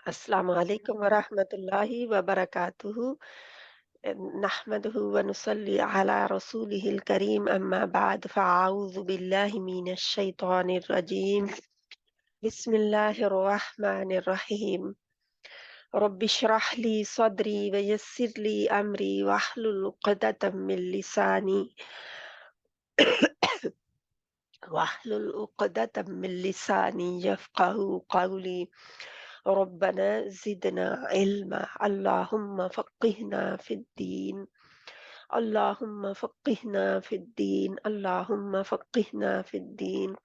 अस्सलामु अलैकुम वरहमतुल्लाहि वबरकातुहू। नहमदुहु व नुसल्ली अला रसूलिहिल करीम अम्मा बाद फ़अऊज़ु बिल्लाहि मिनश शैतानिर रजीम। बिस्मिल्लाहिर रहमानिर रहीम। रब्बि इश्रह ली सदरी व यस्सिर ली अमरी वहलुल उक़दतम मिन लिसानी वाहलुल उक़दतम मिन लिसानी यफ़क़हू क़ौली। रब्बना ज़िदना इल्मा अल्लाहुम्मा फ़क़्क़िहना फ़िद्दीन अल्लाहुम्मा फ़क़्क़िहना फ़िद्दीन अल्लाहुम्मा फ़क़्क़िहना फ़िद्दीन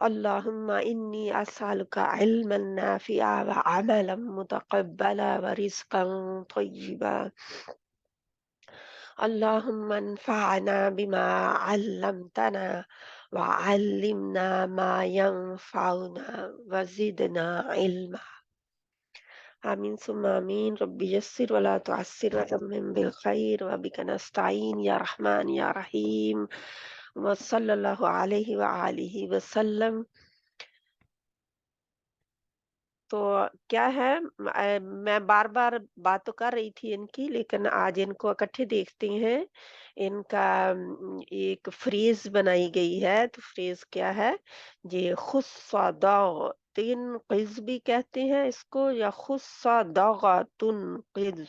अल्लाहुम्मा इन्नी अस्अलुका इल्मन नाफ़िअ व अमलन मुतक़ब्बला व रिज़्क़न तय्यिबा। अल्लाहुम्मा अन्फ़अना बिमा अल्लमतना व अल्लिमना मा यंफ़अुना व ज़िदना इल्मा। आमीन सुम्मा आमीन। रब्बि यस्सिर वला तुअस्सिर वतम्मिम बिल खैर व बिका नस्तईन या रहमान या रहीम व सल्लल्लाहु अलैहि व आलिहि वसल्लम। तो क्या है, मैं बार बार बात तो कर रही थी इनकी, लेकिन आज इनको इकट्ठे देखते हैं। इनका एक फ्रेज बनाई गई है। तो फ्रेज क्या है? ये खुस्सादा तीन क़िज़ भी कहते हैं इसको, या खुस्सादागातुन क़िज़।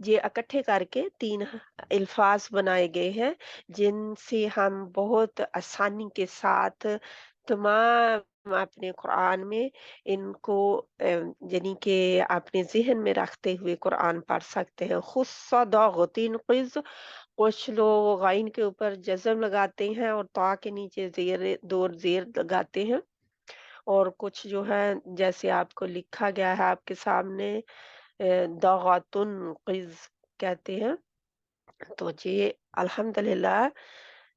ये इकट्ठे करके तीन अल्फाज बनाए गए हैं, जिनसे हम बहुत आसानी के साथ तमाम अपने कुरान में इनको यानी कि अपने ज़हन में रखते हुए कुरान पढ़ सकते हैं। खुस्सदागतीन क़िज़, कुछ लोग गाइन के ऊपर जज़म लगाते हैं और ता के नीचे ज़ेर दो ज़ेर लगाते हैं, और कुछ जो है जैसे आपको लिखा गया है आपके सामने दागातुन क़िज़ कहते हैं। तो जी अल्हम्दुलिल्लाह,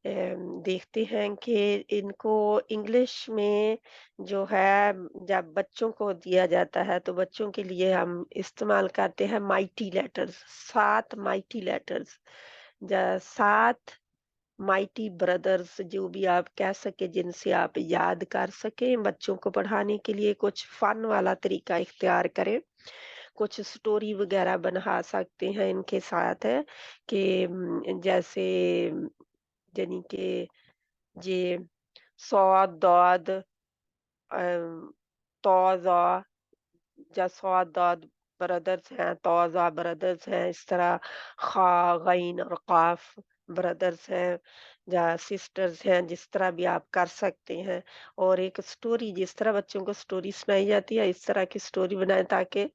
देखते हैं कि इनको इंग्लिश में जो है जब बच्चों को दिया जाता है तो बच्चों के लिए हम इस्तेमाल करते हैं माइटी लेटर्स, 7 माइटी लेटर्स, या 7 माइटी ब्रदर्स, जो भी आप कह सके, जिनसे आप याद कर सकें। बच्चों को पढ़ाने के लिए कुछ फन वाला तरीका इख्तियार करें, कुछ स्टोरी वगैरह बना सकते हैं इनके साथ है कि जैसे यानी कि ये सौद दौद तौज़ा, या सौद दौद ब्रदर्स हैं, तौज़ा ब्रदर्स हैं, इस तरह खा गईन और काफ ब्रदर्स हैं या सिस्टर्स हैं, जिस तरह भी आप कर सकते हैं। और एक स्टोरी, जिस तरह बच्चों को स्टोरी सुनाई जाती है, इस तरह की स्टोरी बनाएं, ताकि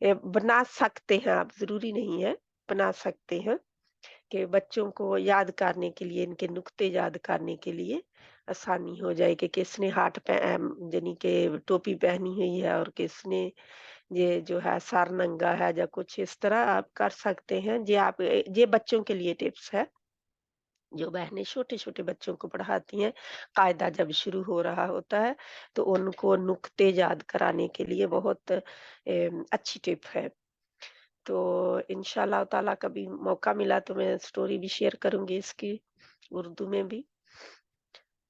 बना सकते हैं आप, ज़रूरी नहीं है, बना सकते हैं कि बच्चों को याद करने के लिए, इनके नुक्ते याद करने के लिए आसानी हो जाए कि किसने यानी कि टोपी पहनी हुई है और किसने ये जो है सर नंगा है, या कुछ इस तरह आप कर सकते हैं। ये बच्चों के लिए टिप्स है, जो बहनें छोटे-छोटे बच्चों को पढ़ाती हैं। कायदा जब शुरू हो रहा होता है, तो उनको नुक्ते याद कराने के लिए बहुत अच्छी टिप है। तो इंशाअल्लाह ताला कभी मौका मिला तो मैं स्टोरी भी शेयर करूँगी इसकी, उर्दू में भी।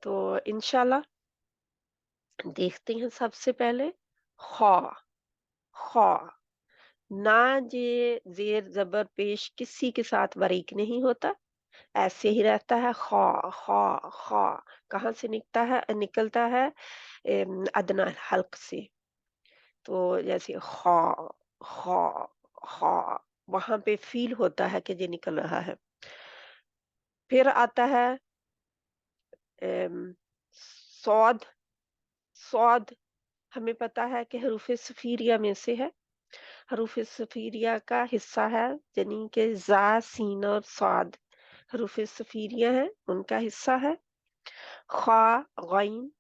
तो इंशाअल्लाह देखते हैं सबसे पहले खा, खा। ना ये ज़ेर ज़बर पेश किसी के साथ बारीक नहीं होता, ऐसे ही रहता है। खा, खा, खा कहाँ से निकलता है? अदना हल्क से। तो जैसे खा, खा, खा, वहाँ पे फ़ील होता है कि ये निकल रहा है। फिर आता है अम, सौद, सौद हमें पता है कि हरूफ सफ़ीरिया में से है। हरूफ सफ़ीरिया का हिस्सा है, यानी कि ज़ा, सीन और साद हरूफ सफ़ीरिया हैं, उनका हिस्सा है। ख़ा, ग़ैन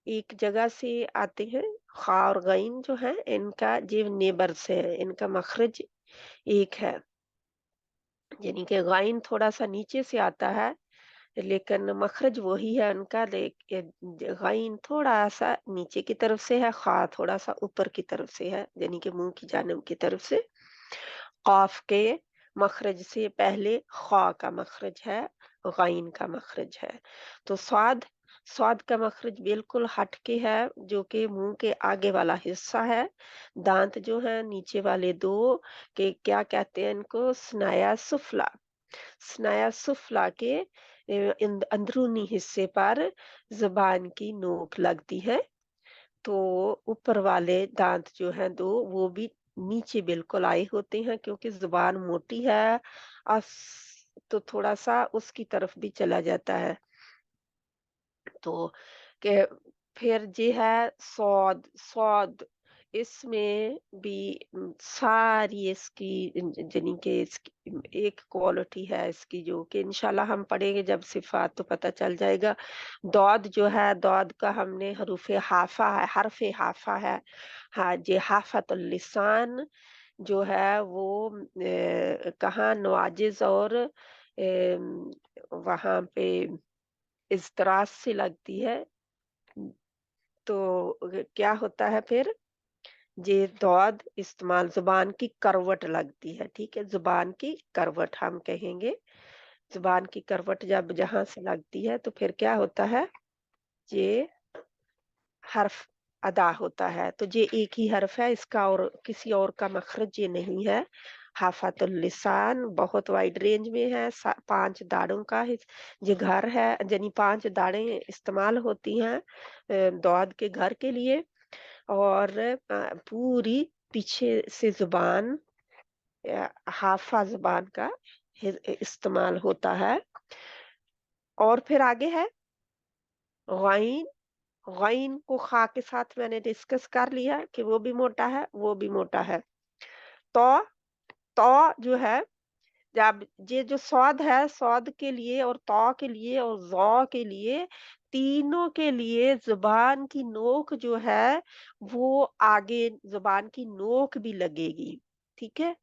एक जगह से आते हैं। ख़ा और ग़ैन जो है, इनका ये नेबर्स है, इनका मखरज एक है। यानी कि ग़ैन थोड़ा-सा नीचे से आता है, लेकिन मखरज वही है उनका। ग़ैन थोड़ा-सा नीचे की तरफ से है, ख़ा थोड़ा-सा ऊपर की तरफ से है, यानी कि मुँह की जानिब की तरफ से। क़ाफ के मखरज से पहले ख़ा का मखरज है, ग़ैन का मखरज है। तो स्वाद, स्वाद का मखरज बिल्कुल हट के है, जो कि मुंह के आगे वाला हिस्सा है। दांत जो है नीचे वाले दो, के क्या कहते हैं इनको, स्नाया सुफला। स्नाया सुफला के अंदरूनी हिस्से पर जुबान की नोक लगती है। तो ऊपर वाले दांत जो हैं दो, वो भी नीचे बिल्कुल आए होते हैं, क्योंकि जुबान मोटी है। तो थोड़ा सा उसकी तरफ भी चला जाता है। तो के फिर जी है सौद। सौद इसमें भी सारी इसकी यानी कि इसकी एक क्वालिटी है इसकी, जो कि इंशाल्लाह हम पढ़ेंगे जब सिफात, तो पता चल जाएगा। दौद जो है, दौद का हमने हरूफ हाफा है, हरफ हाफा है। हाँ जी, हाफातुल लिसान जो है वो कहाँ नवाजिज और वहां पे इज़्तिरास से लगती है। तो क्या होता है फिर, ये दौद इस्तेमाल ज़ुबान की करवट लगती है, ठीक है? ज़ुबान की करवट हम कहेंगे। ज़ुबान की करवट जब जहाँ से लगती है, तो फिर क्या होता है, ये हर्फ अदा होता है। तो ये एक ही हर्फ है, इसका और किसी और का मखरज ये नहीं है। हाफ़ातुल लिसान बहुत वाइड रेंज में है। 5 दाढ़ों का ये घर है, यानी 5 दाढ़ें इस्तेमाल होती हैं दौद के घर के लिए। और पूरी पीछे से ज़ुबान, हाफ़ा ज़ुबान का इस्तेमाल होता है। और फिर आगे है ग़ाइन। ग़ाइन को ख़ा के साथ मैंने डिस्कस कर लिया कि वो भी मोटा है, वो भी मोटा है। तौ, तौ जो है, जब ये जो सौद है, सौद के लिए और तौ के लिए और ज़ौ के लिए, तीनों के लिए ज़ुबान की नोक जो है, वो आगे ज़ुबान की नोक भी लगेगी, ठीक है?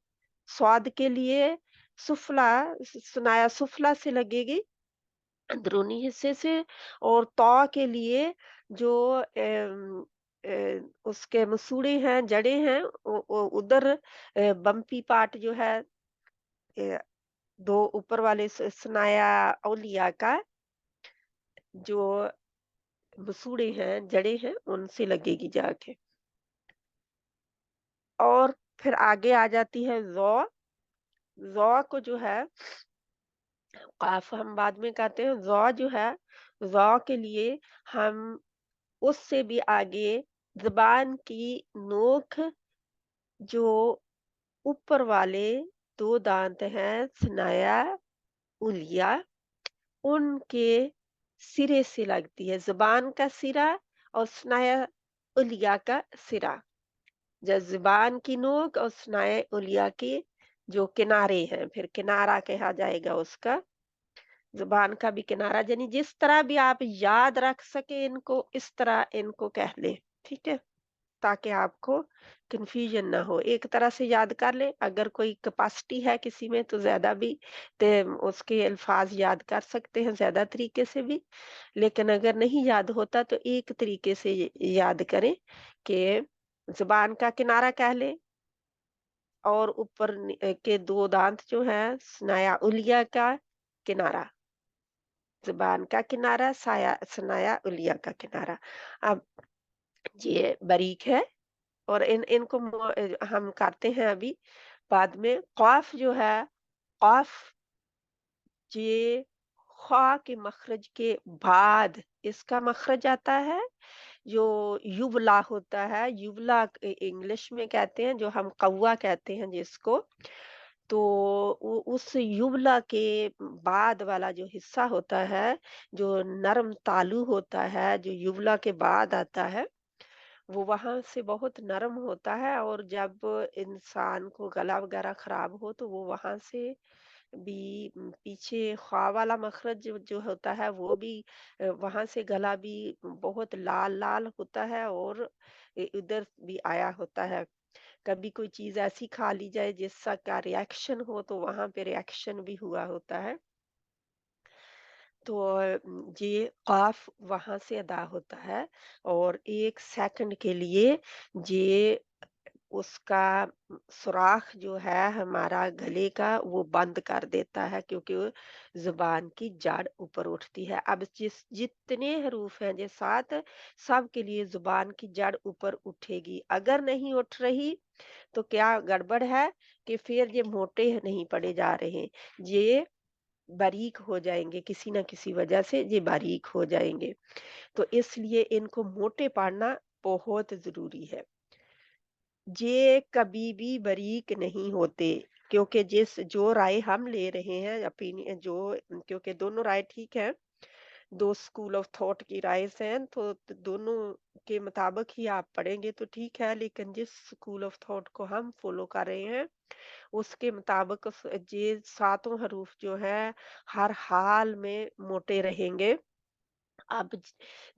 स्वाद के लिए सुफला, सुनाया सुफला से लगेगी, अंदरूनी हिस्से से। और तौ के लिए जो उसके मसूड़े हैं, जड़ें हैं, उधर बम्पी पार्ट जो है, अ, 2 ऊपर वाले स्नाया औलिया का जो मसूड़े हैं, जड़ें हैं, उनसे लगेगी जाके। और फिर आगे आ जाती है ज़ौ। ज़ौ को जो है, काफ हम बाद में कहते हैं। ज़ौ जो है, ज़ौ के लिए हम उससे भी आगे ज़ुबान की नोक, जो ऊपर वाले 2 दांत हैं, स्नाया उलिया, उनके सिरे से लगती है। ज़ुबान का सिरा और स्नाया उलिया का सिरा। ज़ुबान की नोक और स्नाया उलिया के जो किनारे हैं, फिर किनारा कहा जाएगा उसका। ज़ुबान का भी किनारा, यानी जिस तरह भी आप याद रख सकें इनको, इस तरह इनको कह लें, ठीक है? ताकि आपको कन्फ्यूजन ना हो। एक तरह से याद कर लें, अगर कोई कैपेसिटी है किसी में तो ज़्यादा भी ते उसके अल्फाज़ याद कर सकते हैं ज़्यादा तरीके से भी। लेकिन अगर नहीं याद होता तो एक तरीके से याद करें कि ज़ुबान का किनारा कह लें, और ऊपर के 2 दाँत जो हैं, स्नाया उलिया का किनारा। ज़ुबान का किनारा, सनाया उलिया का किनारा। अब ये बारीक है, और इनको हम करते हैं अभी बाद में। क़ाफ़ जो है, क़ाफ़ ये ख़ा के मखरज के बाद इसका मखरज आता है, जो युवला होता है। युवला इंग्लिश में कहते हैं, जो हम कौवा कहते हैं जिसको। तो उस युवला के बाद वाला जो हिस्सा होता है, जो नरम तालु होता है, जो युवला के बाद आता है, वो वहाँ से बहुत नरम होता है। और जब इंसान को गला वगैरह खराब हो, तो वो वहाँ से भी पीछे ख़्वा वाला मखरज जो जो होता है, वो भी वहाँ से गला भी बहुत लाल-लाल होता है, और इधर भी आया होता है। कभी कोई चीज़ ऐसी खा ली जाए जिसका का रिएक्शन हो, तो वहाँ पे रिएक्शन भी हुआ होता है। तो ये क़ाफ़ वहाँ से अदा होता है, और 1 सेकंड के लिए ये اس کا सुराख जो है हमारा गले का वो बंद कर देता है, क्योंकि वो जुबान की जड़ ऊपर उठती है। अब जितने हरूफ हैं ये सात, सब के लिए जुबान की जड़ ऊपर उठेगी। अगर नहीं उठ रही तो क्या गड़बड़ है कि फिर ये मोटे नहीं पड़े जा रहे, ये बारीक हो जाएंगे, किसी ना किसी वजह से ये बारीक हो जाएंगे। तो इसलिए इनको मोटे पाड़ना बहुत जरूरी है। ये कभी भी बारीक नहीं होते, क्योंकि जिस जो राय हम ले रहे हैं ओपिनियन जो, क्योंकि दोनों राय ठीक है, दो स्कूल ऑफ थॉट की राय हैं, तो दोनों के मुताबिक ही आप पढ़ेंगे तो ठीक है, लेकिन जिस स्कूल ऑफ थॉट को हम फॉलो कर रहे हैं उसके मुताबिक ये सातों हरूफ जो है हर हाल में मोटे रहेंगे। अब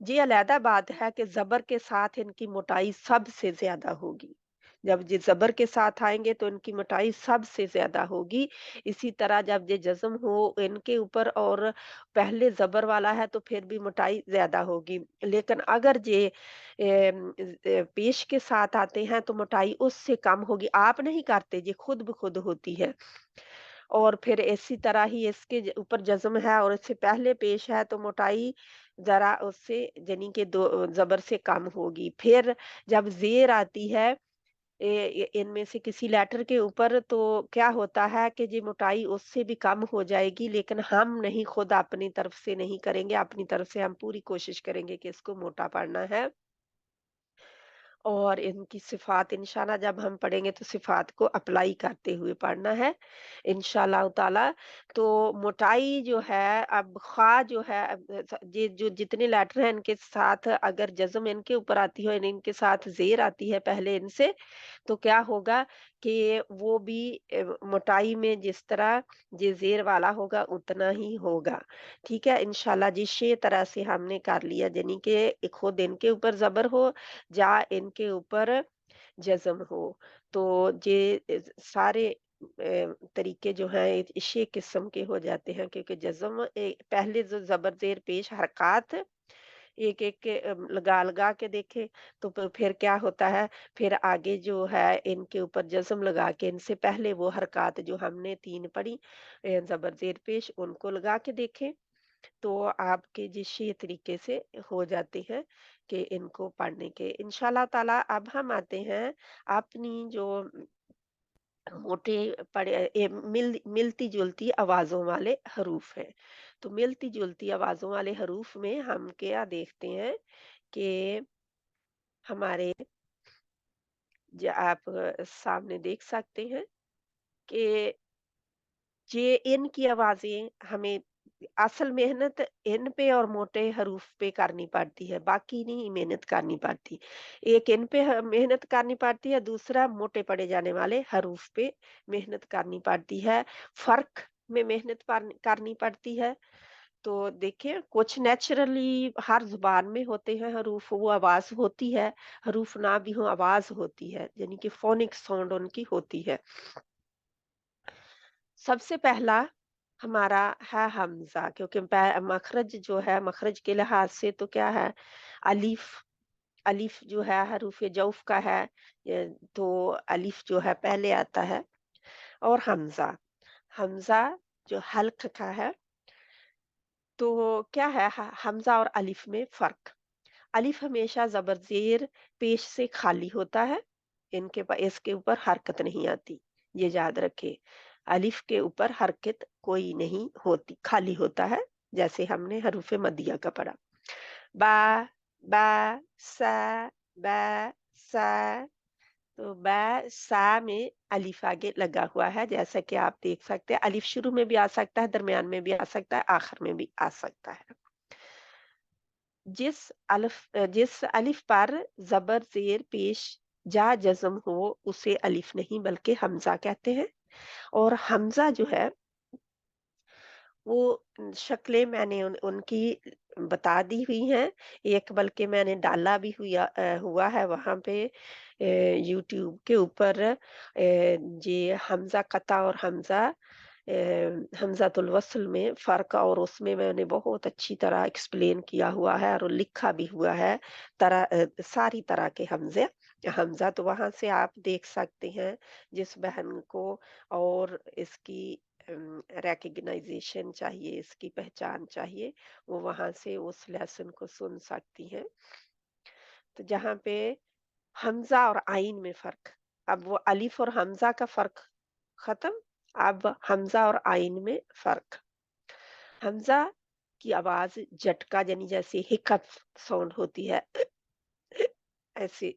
ये अलहदा बात है कि ज़बर के साथ इनकी मोटाई सबसे ज़्यादा होगी। जब ये ज़बर के साथ आएँगे तो इनकी मोटाई सबसे ज़्यादा होगी। इसी तरह जब ये जज़्म हो इनके ऊपर और पहले ज़बर वाला है तो फिर भी मोटाई ज़्यादा होगी। लेकिन अगर ये पेश के साथ आते हैं तो मोटाई उससे कम होगी। आप नहीं करते, ये खुद ब खुद होती है। और फिर इसी तरह ही इसके ऊपर जज़्म है और इससे पहले पेश है तो मोटाई ज़रा उससे यानी कि दो ज़बर से कम होगी। फिर जब ज़ेर आती है इनमें से किसी लेटर के ऊपर तो क्या होता है कि जी मोटाई उससे भी कम हो जाएगी, लेकिन हम नहीं, खुद अपनी तरफ से नहीं करेंगे, अपनी तरफ से हम पूरी कोशिश करेंगे कि इसको मोटा पढ़ना है। और इनकी सिफ़ात इंशाअल्लाह जब हम पढ़ेंगे तो सिफ़ात को अप्लाई करते हुए पढ़ना है इंशाअल्लाह ताला। तो मोटाई जो है, अब ख़ा जो है, ये जो जितने लेटर हैं इनके साथ अगर जज़्म इनके ऊपर आती है और इनके साथ ज़ेर आती है पहले इनसे, तो क्या होगा कि वो भी मोटाई में जिस तरह ये ज़ेर वाला होगा उतना ही होगा। ठीक है? इंशाअल्लाह जिस तरह से हमने कर लिया, यानी कि खुद इनके ऊपर ज़बर हो या इनके ऊपर जज़्म हो। तो ये सारे तरीके जो हैं इसी किस्म के हो जाते हैं, क्योंकि जज़्म पहले जो ज़बर ज़ेर पेश हरकत एक-एक के लगा-लगा के देखें तो फिर क्या होता है, फिर आगे जो है इनके ऊपर जज़्म लगा के इनसे पहले वो हरकत जो हमने 3 पढ़ी ज़बर ज़ेर पेश उनको लगा के देखें, तो आपके जिस तरीके से हो जाते हैं कि इनको पढ़ने के इंशाल्लाह ताला। अब हम आते हैं अपनी जो मोटे पड़े मिलती-जुलती आवाज़ों वाले हरूफ हैं। तो मिलती-जुलती आवाज़ों वाले हरूफ में हम क्या देखते हैं कि हमारे आप सामने देख सकते हैं कि ये इनकी आवाज़ें हमें असल मेहनत इन पे और मोटे हरूफ पे करनी पड़ती है, बाकी नहीं मेहनत करनी पड़ती। एक इन पे मेहनत करनी पड़ती है, दूसरा मोटे पड़े जाने वाले हरूफ पे मेहनत करनी पड़ती है। फ़र्क में मेहनत करनी पड़ती है। तो देखिए कुछ नेचुरली हर ज़ुबान में होते हैं हरूफ, वो आवाज़ होती है, हरूफ ना भी हो आवाज़ होती है, यानी कि फ़ोनिक साउंड उनकी होती है। सबसे पहला हमारा है हमज़ा, क्योंकि मखरज जो है, मखरज के लिहाज से तो क्या है, अलिफ, अलिफ जो है हरूफ जौफ का है, तो अलिफ जो है पहले आता है। और हमज़ा, हमज़ा जो हल्क का है, तो क्या है हमज़ा और अलिफ में फ़र्क। अलिफ हमेशा ज़बर ज़ेर पेश से खाली होता है, इसके ऊपर हरकत नहीं आती, ये याद रखें। अलिफ के ऊपर हरकत कोई नहीं होती, खाली होता है, जैसे हमने हरूफ मदिया का पढ़ा। बा, बा, सा, बा, सा, तो बा, सा में अलिफ आगे लगा हुआ है, जैसा कि आप देख सकते हैं। अलिफ शुरू में भी आ सकता है, दरमियान में भी आ सकता है, आखिर में भी आ सकता है। जिस अलिफ पर ज़बर ज़ेर पेश जा जज़्म हो उसे अलिफ नहीं बल्कि हमज़ा कहते हैं। और हमज़ा जो है वो शक्लें मैंने उनकी बता दी हुई हैं। एक बल्कि मैंने डाला भी हुआ है वहाँ पे यूट्यूब के ऊपर, ये हमज़ा कता और हमज़ातुल वस्ल में फ़र्क, और उसमें मैंने बहुत अच्छी तरह एक्सप्लेन किया हुआ है और लिखा भी हुआ है सारी तरह के हमज़े। हमज़ा तो वहाँ से आप देख सकते हैं जिस बहन को और इसकी रिकग्नाइजेशन चाहिए, इसकी पहचान चाहिए, वो वहाँ से उस लेसन को सुन सकती हैं। तो जहाँ पे हमज़ा और आइन में फ़र्क, अब वो अलिफ और हमज़ा का फ़र्क ख़त्म, अब हमज़ा और आइन में फ़र्क। हमज़ा की आवाज़ झटका यानी जैसे हिकअप साउंड होती है ऐसे,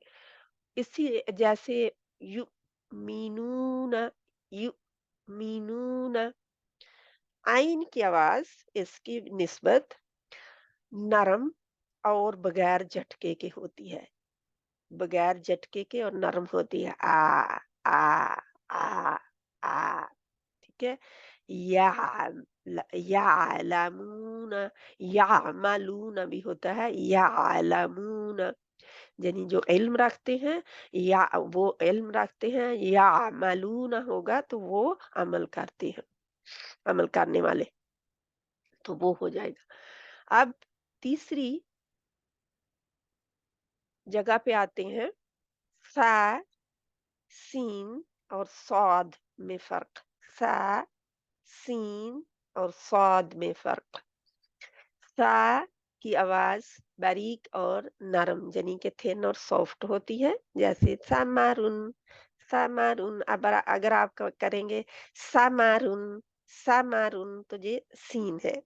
इसी जैसे यू मीनून, यू मीनून, आइन की आवाज इसकी निस्बत नरम और बगैर झटके के होती है, बगैर झटके के और नरम होती है। आ आ आ, ठीक है। या यालमून, यामलून भी होता है, यालमून, यानी जो इल्म रखते हैं, या वो इल्म रखते हैं, या अमलून होगा तो वो अमल करते हैं, अमल करने वाले, तो वो हो जाएगा। अब तीसरी जगह पे आते हैं, सा, सीन और सौद में फर्क, सा, सीन और सौद में फर्क। सा की आवाज बारीक और नरम यानी कि थिन और सॉफ्ट होती है, जैसे समारुन, समारुन। अब अगर आप करेंगे समारुन, समारुन, तो ये सीन है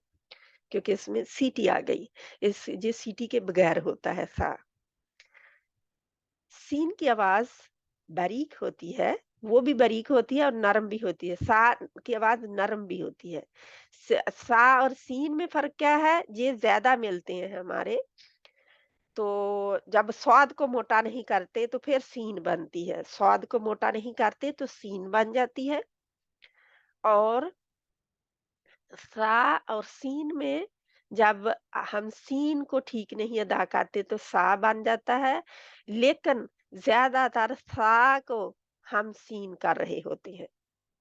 क्योंकि इसमें सीटी आ गई, इस ये सीटी के बगैर होता है सा। सीन की आवाज बारीक होती है, वो भी बारीक होती है और नरम भी होती है, सा की आवाज नरम भी होती है। सा और सीन में फर्क क्या है, ये ज्यादा मिलते हैं हमारे, तो जब स्वाद को मोटा नहीं करते तो फिर सीन बनती है, स्वाद को मोटा नहीं करते तो सीन बन जाती है। और सा और सीन में जब हम सीन को ठीक नहीं अदा करते तो सा बन जाता है, लेकिन ज्यादातर सा को हम सीन कर रहे होते हैं,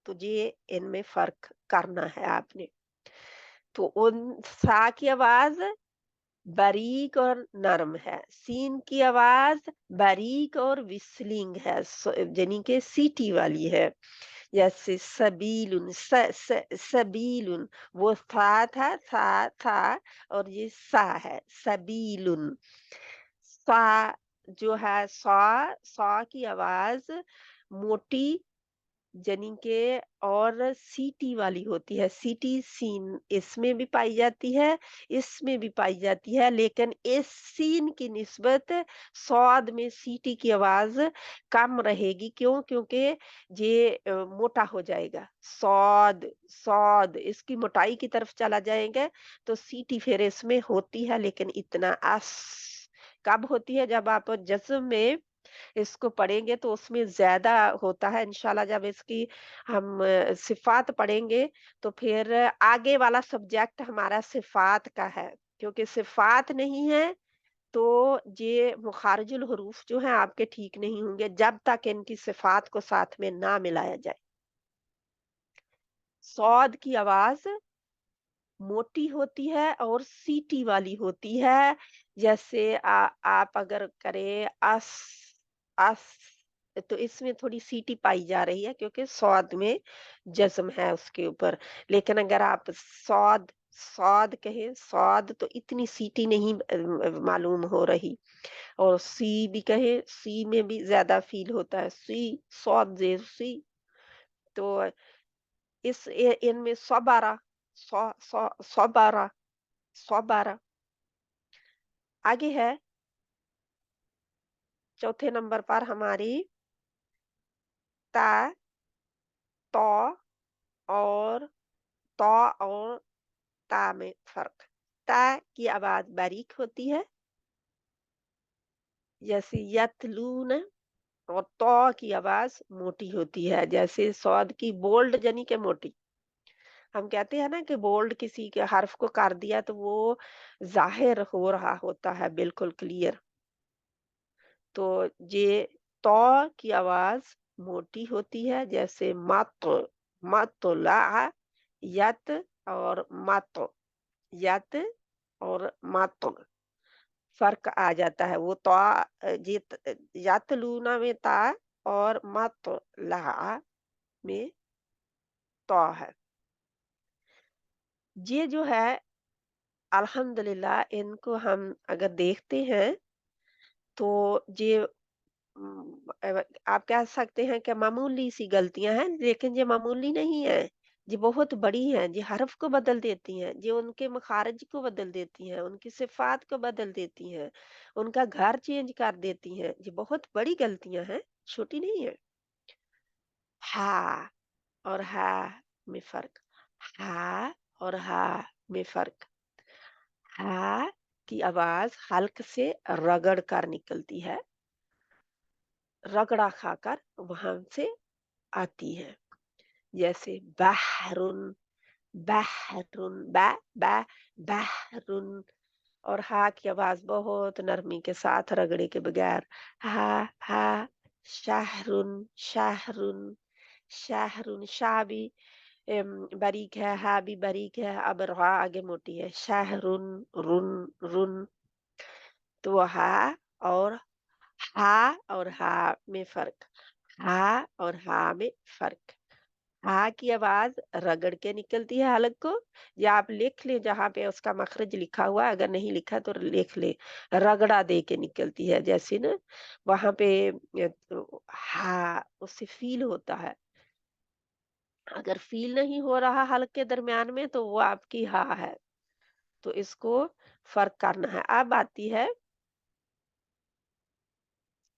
तो ये इनमें फर्क करना है आपने। तो उन सा की आवाज बारीक और नरम है, सीन की आवाज बारीक और विस्लिंग है, यानी कि सीटी वाली है, जैसे सबीलुन, सबीलुन, वो था और ये सा है, सबीलुन। सा जो है, सा की आवाज मोटी जनी के और सीटी वाली होती है, सीटी सीन इसमें भी पाई जाती है, इसमें भी पाई जाती है, लेकिन इस सीन की निस्बत स्वाद में सीटी की आवाज कम रहेगी, क्यों? क्योंकि ये मोटा हो जाएगा, स्वाद स्वाद इसकी मोटाई की तरफ चला जाएगा, तो सीटी फिर इसमें होती है, लेकिन इतना अस कब होती है, जब आप जज्म में इसको पढ़ेंगे तो उसमें ज़्यादा होता है। इंशाल्लाह जब इसकी हम सिफ़ात पढ़ेंगे तो फिर आगे वाला सब्जेक्ट हमारा सिफ़ात का है, क्योंकि सिफ़ात नहीं है तो ये मुखारिजुल हुरूफ जो हैं आपके ठीक नहीं होंगे जब तक इनकी सिफ़ात को साथ में ना मिलाया जाए। सौद की आवाज़ मोटी होती है और सीटी वाली होती है, जैसे आप अगर करें अस, अस, तो इसमें थोड़ी सीटी पाई जा रही है क्योंकि सौद में जज्म है उसके ऊपर, लेकिन अगर आप सौद सौद कहें, सौद तो इतनी सीटी नहीं मालूम हो रही, और सी भी कहें, सी में भी ज्यादा फील होता है, सी, सौद जेर सी। तो इनमें सबारा, सौ सौ सबारा, सबारा। आगे है चौथे नंबर पर हमारी ता, तौ और तौ और ता में फर्क। ता की आवाज बारीक होती है, जैसे यतलून, और तौ की आवाज मोटी होती है, जैसे सौद की बोल्ड यानी के मोटी। हम कहते हैं ना कि बोल्ड किसी के हर्फ को कर दिया तो वो जाहिर हो रहा होता है, बिल्कुल क्लियर। तो ये तौ की आवाज मोटी होती है, जैसे मत, मतला, यत और मत, यत और मत। फ़र्क आ जाता है। वो यतलूना में ता और मतला में तौ है। ये जो है अल्हम्दुलिल्लाह इनको हम अगर देखते हैं तो ये आप कह सकते हैं कि मामूली सी गलतियां हैं, लेकिन ये मामूली नहीं है। ये बहुत बड़ी हैं। ये हर्फ को बदल देती हैं, ये उनके मखारज को बदल देती हैं, उनकी सिफात को बदल देती हैं, उनका घर चेंज कर देती हैं। ये बहुत बड़ी गलतियां हैं, छोटी नहीं है। हा और हा में फर्क। हा और हा में फर्क। हा की आवाज हल्क से रगड़ कर निकलती है, रगड़ा खाकर वहां से आती है। जैसे बहरुन, बहरुन, बै बै बहरुन। और हा की आवाज बहुत नरमी के साथ रगड़े के बगैर हा हा। शाहरुन, शाहरुन, शाहरुन। शाह भी बारीक है, हा भी बारीक है, अब रा आगे मोटी है। Shahrun, run, run. तो हा और हा में फर्क। हा और हा में फर्क। हा की आवाज रगड़ के निकलती है हलक को, या आप लिख लें जहाँ पे उसका मखरज लिखा हुआ है, अगर नहीं लिखा तो लिख ले। रगड़ा दे के निकलती है, जैसे ना वहां पे तो हा उससे फील होता है। अगर फील नहीं हो रहा हलक के दरमियान में तो वो आपकी हा है। तो इसको फर्क करना है। अब आती है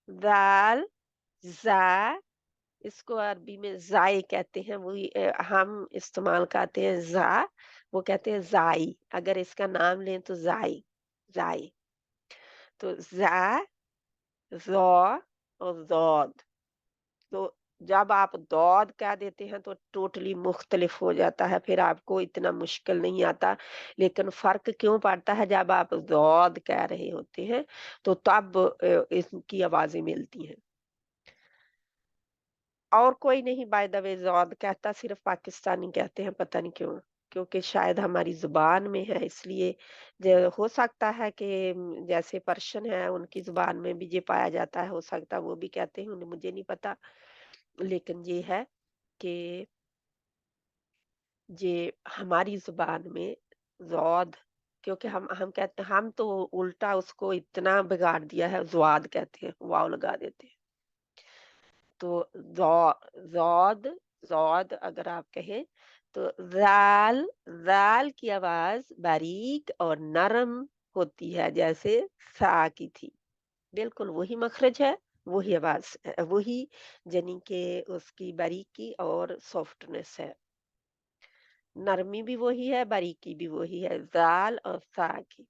दाल, जा। इसको अरबी में ज़ाई कहते हैं, वही हम इस्तेमाल करते हैं ज़ा, वो कहते हैं ज़ाई। अगर इसका नाम लें तो ज़ाई, ज़ाई। तो ज़ा, ज़ौ और ज़ौद। तो जब आप दौद कह देते हैं तो टोटली मुख्तलिफ हो जाता है, फिर आपको इतना मुश्किल नहीं आता। लेकिन फ़र्क क्यों पड़ता है, जब आप दौद कह रहे होते हैं, तो तब इनकी आवाज़ें मिलती हैं। और कोई नहीं बाय द वे ज़ौद कहता, सिर्फ पाकिस्तानी कहते हैं, पता नहीं क्यों? क्योंकि शायद हमारी ज़ुबान में है इसलिए। ज हो सकता है कि जैसे पर्शियन है उनकी ज़ुबान में भी ये पाया जाता है, हो सकता है वो भी कहते हैं, उन्हें मुझे नहीं पता। लेकिन ये है कि ये हमारी ज़ुबान में ज़ौद, क्योंकि हम कहते हैं, हम तो उल्टा उसको इतना बिगाड़ दिया है, ज़ुआद कहते हैं, वाव लगा देते हैं। तो ज़ौ ज़ौद, ज़ौद अगर आप कहें तो ज़ाल, ज़ाल की आवाज़ बारीक और नरम होती है, जैसे सा की थी। बिल्कुल वही मखरज है, वही आवाज़ वही यानी कि उसकी बारीकी और सॉफ्टनेस है। नरमी भी वही है, बारीकी भी वही है, ज़ाल और सा की।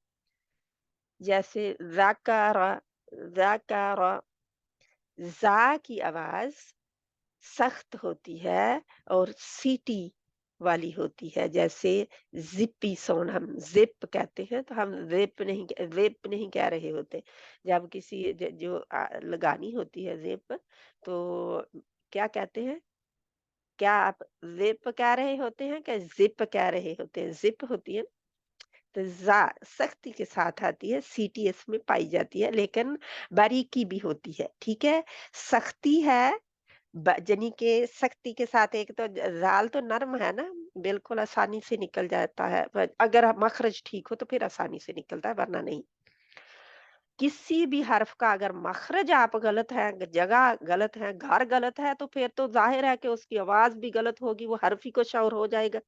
जैसे ज़करा, ज़करा। ज़ा की आवाज़ सख्त होती है और सीटी वाली होती है, जैसे जिप्पी साउंड हम जिप कहते हैं, तो हम जिप नहीं कह रहे होते। जब किसी जो लगानी होती है जिप, तो क्या कहते हैं? क्या आप जिप कह रहे होते हैं, क्या जिप कह रहे होते हैं? जिप होती है। तो जा सख्ती के साथ आती है, सीटी इसमें पाई जाती है, लेकिन बारीकी भी होती है, ठीक है? सख्ती है, जनी के सख्ती के साथ। एक तो जाल तो नर्म है ना, बिल्कुल आसानी से निकल जाता है, अगर मखरज ठीक हो तो फिर आसानी से निकलता है, वरना नहीं। किसी भी हर्फ का अगर मखरज आप गलत है, जगह गलत है, घर गलत है, तो फिर तो जाहिर है कि उसकी आवाज भी गलत होगी, वो हर्फ ही को शौर हो जाएगा।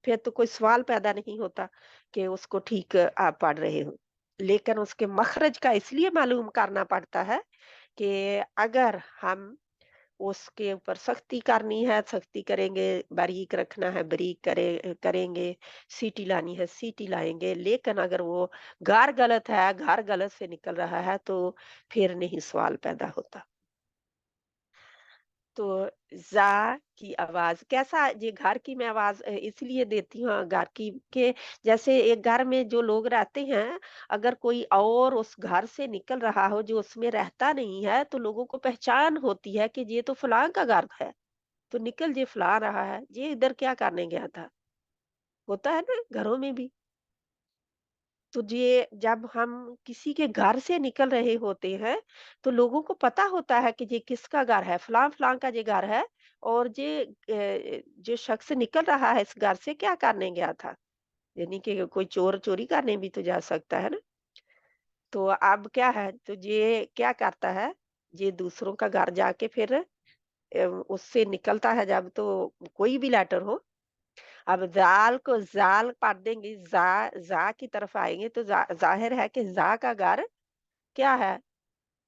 फिर तो कोई सवाल पैदा नहीं होता कि उसको ठीक आप पढ़ रहे हो। लेकिन उसके मखरज का इसलिए मालूम करना पड़ता है कि अगर हम उसके ऊपर सख्ती करनी है, सख्ती करेंगे, बारीक रखना है, बारीक करेंगे, सीटी लानी है, सीटी लाएँगे। लेकिन अगर वो घर गलत है, घर गलत से निकल रहा है, तो फिर नहीं सवाल पैदा होता। तो ज़ा की आवाज़ कैसा, ये घर की मैं आवाज़ इसलिए देती हूँ घर की, के जैसे एक घर में जो लोग रहते हैं, अगर कोई और उस घर से निकल रहा हो जो उसमें रहता नहीं है, तो लोगों को पहचान होती है कि ये तो फलाँ का घर है। तो निकल जे फुला रहा है, ये इधर क्या करने गया था? होता है ना घरों में भी। تو ये जब हम किसी के घर से निकल रहे होते हैं, तो लोगों को पता होता है कि ये किसका घर है, फलां-फलां का ये घर है और जो शख्स निकल रहा है इस घर से क्या करने गया था। यानी कि कोई चोर चोरी करने भी तो जा सकता है ना। तो अब क्या है, तो ये क्या करता है, ये दूसरों का घर जाके फिर उससे निकलता है जब तो कोई भी लेटर हो, अब ज़ाल को ज़ाल पढ़ देंगे, ज़ा की तरफ आएँगे तो ज़ाहिर है कि ज़ा का घर क्या है?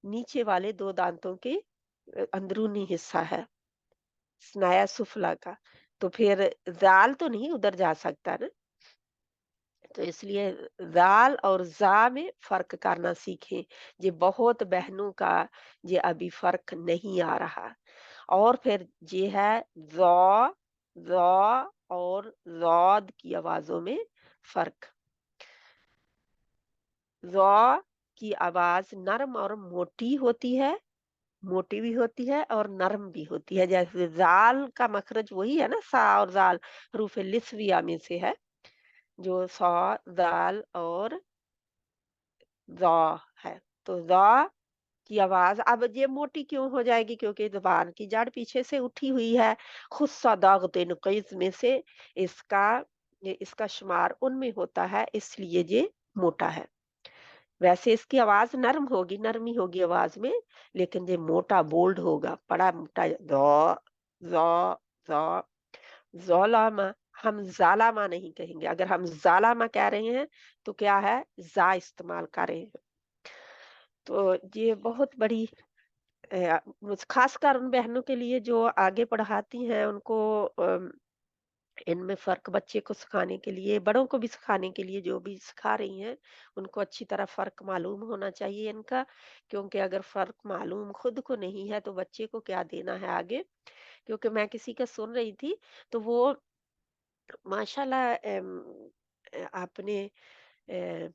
नीचे वाले 2 दाँतों के अंदरूनी हिस्सा है, स्नाया सुफला का। तो फिर ज़ाल तो नहीं उधर जा सकता ना, तो इसलिए ज़ाल और ज़ा में फ़र्क करना सीखें। ये बहुत बहनों का ये अभी फ़र्क नहीं आ रहा। और फिर ये है ज़ौ, ज़ौ और ज़ौद की आवाज़ों में फ़र्क। ज़ौ की आवाज़ नर्म और मोटी होती है, मोटी भी होती है और नर्म भी होती है। जैसे ज़ाल का मखरज वही है ना, सा और ज़ाल हरूफ़ लिस्विया में से है, जो सॉ, ज़ाल और ज़ौ है। तो ज़ौ की आवाज़ अब ये मोटी क्यों हो जाएगी? क्योंकि ज़ुबान की जड़ पीछे से उठी हुई है। खुस्सा दाग़तिन क़ैज़ में से इसका इसका शुमार उनमें होता है, इसलिए ये मोटा है। वैसे इसकी आवाज़ नर्म होगी, नरमी होगी आवाज़ में, लेकिन ये मोटा बोल्ड होगा, बड़ा मोटा ज़ौ, ज़ौ, ज़ौ, ज़ौलामा, हम ज़ालामा नहीं कहेंगे। अगर हम ज़ालामा कह रहे हैं, तो क्या है? ज़ा इस्तेमाल कर रहे हैं। तो ये बहुत बड़ी खासकर उन बहनों के लिए जो आगे पढ़ाती हैं उनको इनमें फ़र्क बच्चे को सिखाने के लिए, बड़ों को भी सिखाने के लिए जो भी सिखा रही हैं, उनको अच्छी तरह फ़र्क मालूम होना चाहिए इनका, क्योंकि अगर फ़र्क मालूम खुद को नहीं है, तो बच्चे को क्या देना है आगे। क्योंकि मैं किसी का सुन रही थी, तो वो माशाल्लाह आपने अ,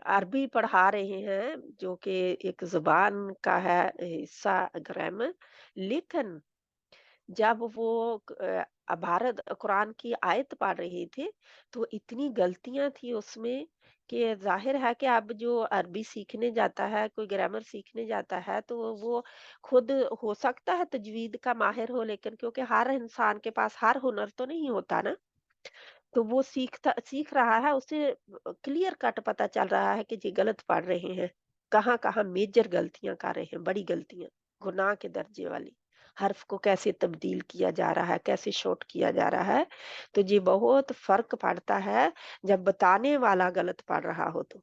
अरबी पढ़ा रहे हैं, जो कि एक ज़ुबान का है हिस्सा ग्रामर, लेकिन जब वो भारत कुरान की आयत पढ़ रहे थे, तो इतनी गलतियाँ थी उसमें कि ज़ाहिर है कि अब जो अरबी सीखने जाता है, कोई ग्रामर सीखने जाता है, तो वो खुद हो सकता है तजवीद का माहिर हो, लेकिन क्योंकि हर इंसान के पास हर हुनर तो नहीं होता ना, तो वो सीख रहा है, उसे क्लियर कट पता चल रहा है कि ये गलत पढ़ रहे हैं। कहाँ-कहाँ मेजर गलतियाँ कर रहे हैं, बड़ी गलतियाँ, गुनाह के दर्जे वाली। हर्फ को कैसे तब्दील किया जा रहा है, कैसे शॉर्ट किया जा रहा है, तो ये बहुत फ़र्क पड़ता है जब बताने वाला गलत पढ़ रहा हो तो।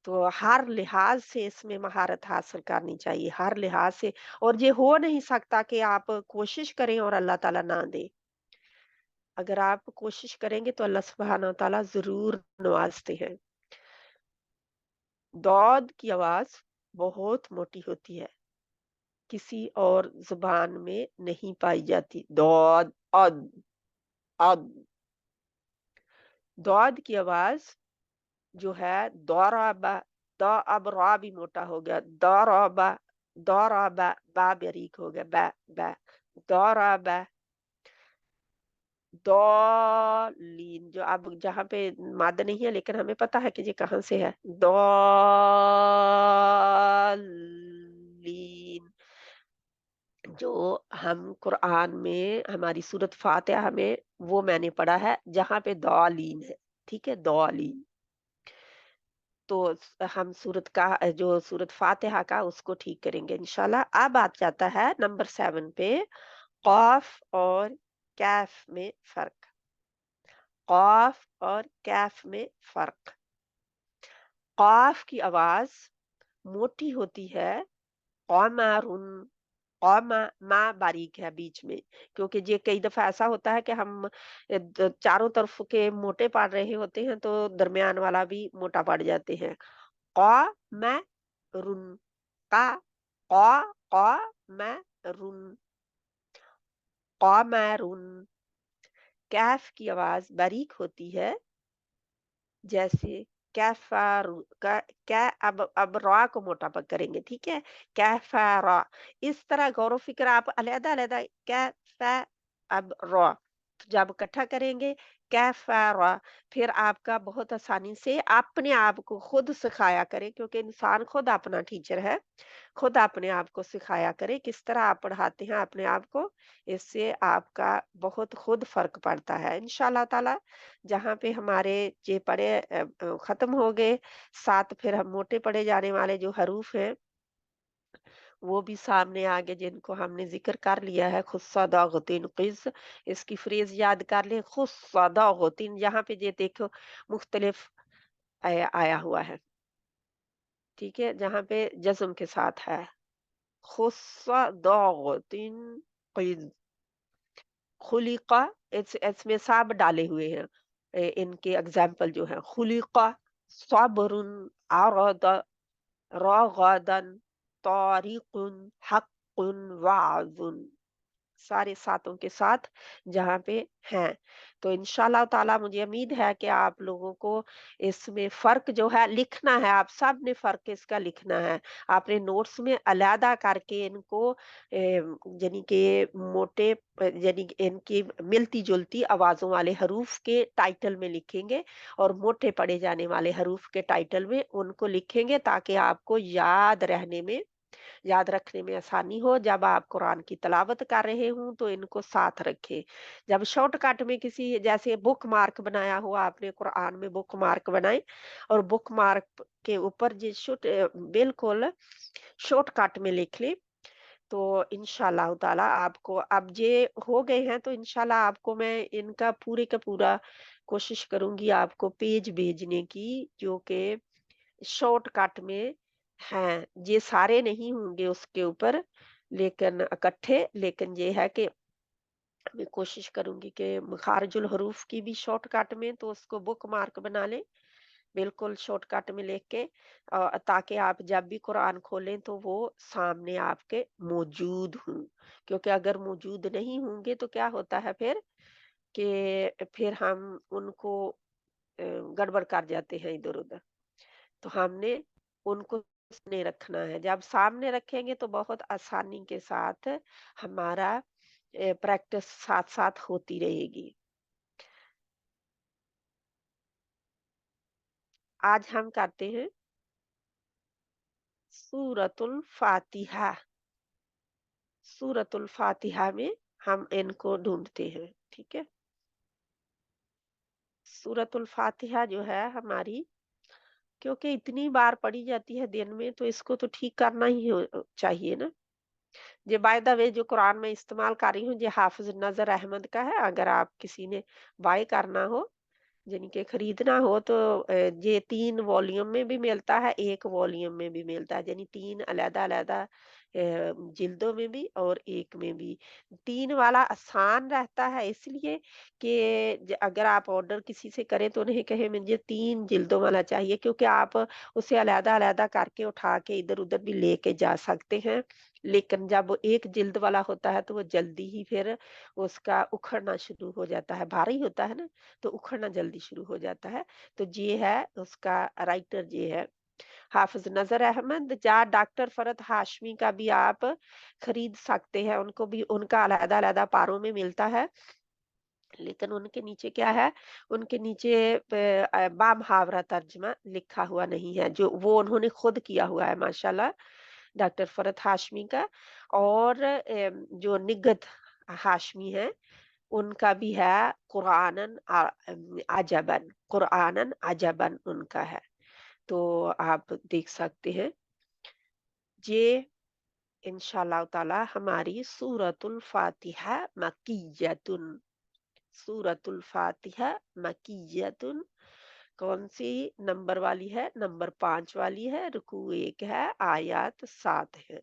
तो हर लिहाज से इसमें महारत हासिल करनी चाहिए, हर लिहाज से। और ये हो नहीं सकता कि आप कोशिश करें और अल्लाह ताला ना दे। अगर आप कोशिश करेंगे तो अल्लाह सुब्हानहू व तआला ज़रूर नवाज़ते हैं। दौद की आवाज़ बहुत मोटी होती है, किसी और ज़ुबान में नहीं पाई जाती। दौद, अद, अद। दौद की आवाज़ जो है दौराबा, द अब रा भी मोटा हो गया, दौराबा, दौराबा, बा बारीक हो गया, बा, बा, दौराबा, दौलीन जो अब जहाँ पे मद नहीं है लेकिन हमें पता है कि ये कहाँ से है। दौलीन जो हम कुरान में हमारी सूरत फातिहा में वो मैंने पढ़ा है जहाँ पे दौलीन है, ठीक है? दौलीन। तो हम सूरत का जो सूरत फातिहा का उसको ठीक करेंगे इंशाल्लाह। अब आ जाता है नंबर 7 पे क़ाफ और कैफ में फ़र्क। क़ाफ और कैफ में फ़र्क। क़ाफ की आवाज़ मोटी होती है, क़मारुन, क़मा माँ बारीक है बीच में, क्योंकि ये कई दफ़ा ऐसा होता है कि हम चारों तरफ के मोटे पढ़ रहे होते हैं तो दरमियान वाला भी मोटा पड़ जाते हैं। क़ मैं रुन, क़ा क़ क़ मैं रुन, क़मरुन। कैफ की आवाज़ बारीक होती है, जैसे कैफ़ारू क कै अब रा को मोटा करेंगे, ठीक है? कैफ़ारा। इस तरह गौर-व-फ़िक्र आप अलग-अलग कैफ़ अब रा। जब इकट्ठा करेंगे कैफारा, फिर आपका बहुत आसानी से अपने आप को खुद सिखाया करें, क्योंकि इंसान खुद अपना टीचर है। खुद अपने आप को सिखाया करें, किस तरह आप पढ़ाते हैं अपने आप को, इससे आपका बहुत खुद फ़र्क पड़ता है। इंशाअल्लाह ताला जहाँ पे हमारे ये पढ़े ख़त्म हो गए, 7 फिर हम मोटे पढ़े जाने वाले जो हरूफ हैं, वो भी सामने आ गए जिनको हमने ज़िक्र कर लिया है। खुस्सदाग़तिन क़िज़, इसकी फ्रेज़ याद कर लें, खुस्सदाग़तिन, यहाँ पे ये देखो मुख्तलिफ आया हुआ है, ठीक है? जहाँ पे जज़्म के साथ है। खुस्सदाग़तिन क़िज़, खुलिक़ा, इसमें साब डाले हुए हैं। इनके एग्ज़ाम्पल जो हैं, खुलिक़ा सब्रुन अरद रगदन तारिकुन हक़्क़ुन वाज़ुन, सारे सातों के साथ जहाँ पे हैं। तो इंशाअल्लाह ताला मुझे उम्मीद है कि आप लोगों को इसमें फ़र्क जो है लिखना है, आप सब ने फ़र्क इसका लिखना है। आपने नोट्स में अलहदा करके इनको यानी कि मोटे यानी कि इनकी मिलती-जुलती आवाज़ों वाले हरूफ के टाइटल में लिखेंगे और मोटे पढ़े जाने वाले हरूफ के टाइटल में उनको लिखेंगे, ताकि आपको याद रखने में आसानी हो। जब आप कुरान की तिलावत कर रहे हों तो इनको साथ रखें। जब शॉर्टकट में किसी जैसे बुक मार्क बनाया हुआ आपने कुरान में बुक मार्क बनाए और बुक मार्क के ऊपर बिल्कुल शॉर्टकट में लिख लें, तो इंशाअल्लाह ताला आपको अब ये हो गए हैं, तो इंशाअल्लाह आपको मैं इनका पूरे का पूरा कोशिश करूँगी आपको पेज भेजने की, जो कि शॉर्टकट में हैं। ये सारे नहीं होंगे उसके ऊपर, लेकिन इकट्ठे, लेकिन ये है कि मैं कोशिश करूँगी कि मखारिजुल हरूफ की भी शॉर्टकट में, तो उसको बुक मार्क बना लें, बिल्कुल शॉर्टकट में लिख के, ताकि आप जब भी कुरान खोलें तो वो सामने आपके मौजूद हों। क्योंकि अगर मौजूद नहीं होंगे तो क्या होता है फिर, कि फिर हम उनको गड़बड़ कर जाते हैं इधर-उधर। तो हमने उनको सामने रखना है। जब सामने रखेंगे तो बहुत आसानी के साथ हमारा प्रैक्टिस साथ-साथ होती रहेगी। आज हम करते हैं सूरतुल फातिहा। सूरतुल फातिहा में हम इनको ढूँढते हैं, ठीक है? सूरतुल फातिहा जो है हमारी, क्योंकि इतनी बार पढ़ी जाती है दिन में, तो इसको तो ठीक करना ही चाहिए ना। ये बाय द वे जो कुरान में इस्तेमाल कर रही हूँ, ये हाफिज नजर अहमद का है। अगर आप किसी ने बाय करना हो, यानी कि खरीदना हो, तो ये 3 वॉल्यूम में भी मिलता है, 1 वॉल्यूम में भी मिलता है, यानी 3 अलग-अलग जिल्दों में भी और 1 में भी। 3 वाला आसान रहता है इसलिए कि अगर आप ऑर्डर किसी से करें तो उन्हें कहें मुझे 3 जिल्दों वाला चाहिए, क्योंकि आप उसे अलग-अलग करके उठा के इधर-उधर भी लेके जा सकते हैं। लेकिन जब वो 1 जिल्द वाला होता है तो वो जल्दी ही फिर उसका उखड़ना शुरू हो जाता है, भारी होता है ना, तो उखड़ना जल्दी शुरू हो जाता है। तो ये है उसका राइटर, ये है हाफ़िज़ नज़र अहमद। या डॉक्टर फ़रहत हाशमी का भी आप खरीद सकते हैं, उनको भी उनका अलग-अलग पारों में मिलता है। लेकिन उनके नीचे क्या है, उनके नीचे बामुहावरा तर्जुमा लिखा हुआ नहीं है, जो वो उन्होंने खुद किया हुआ है माशाल्लाह, डॉक्टर फ़रहत हाशमी का। और जो निगत हाशमी है, उनका भी है कुरआनन अजबन उनका है। तो आप देख सकते हैं, ये इंशाअल्लाह ताला हमारी सूरतुल फातिहा मक्किय्यतुन, सूरतुल फातिहा मक्किय्यतुन कौन सी नंबर वाली है? नंबर 5 वाली है, रुकू 1 है, आयत 7 है।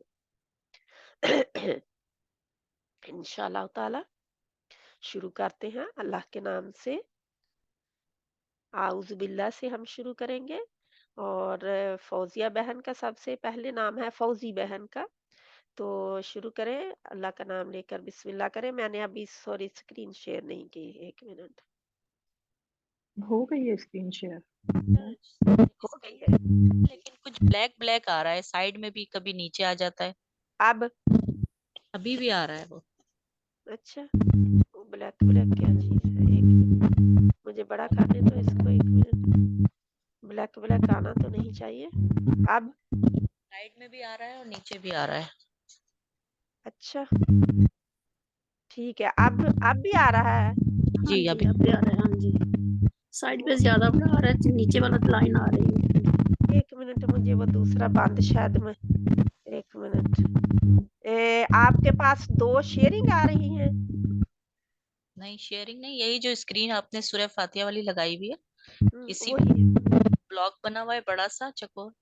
इंशाअल्लाह ताला शुरू करते हैं अल्लाह के नाम से। आउज़ बिल्लाह से हम शुरू करेंगे। और फौजिया बहन का सबसे पहले नाम है, फौजी बहन का। तो शुरू करें अल्लाह का नाम लेकर, बिस्मिल्लाह करें। मैंने अभी सॉरी स्क्रीन शेयर नहीं की, 1 मिनट। हो गई है स्क्रीन शेयर। हो गई है। लेकिन कुछ ब्लैक ब्लैक आ रहा है, साइड में भी कभी नीचे आ जाता है। अब अभी भी आ रहा है वो। अच्छा, ब्लैक ब्लैक क्या चीज है? एक मिनट, मुझे बड़ा करने दो इसको, एक मिनट। ब्लैक ब्लैक आना तो नहीं चाहिए। अब साइड में भी आ रहा है और नीचे भी आ रहा है। अच्छा ठीक है, अब भी आ रहा है। हाँ जी जी अभी अब भी आ रहा है। हाँ जी साइड पे वो ज्यादा बड़ा आ रहा है, नीचे वाला लाइन आ रही है। एक मिनट, मुझे वो दूसरा बंद शायद में, एक मिनट। आपके पास 2 शेयरिंग आ रही हैं? नहीं, शेयरिंग नहीं, यही जो स्क्रीन आपने सूरह फातिहा वाली लगाई हुई है, इसी वही है। ब्लॉक बना हुआ है बड़ा सा चकोर,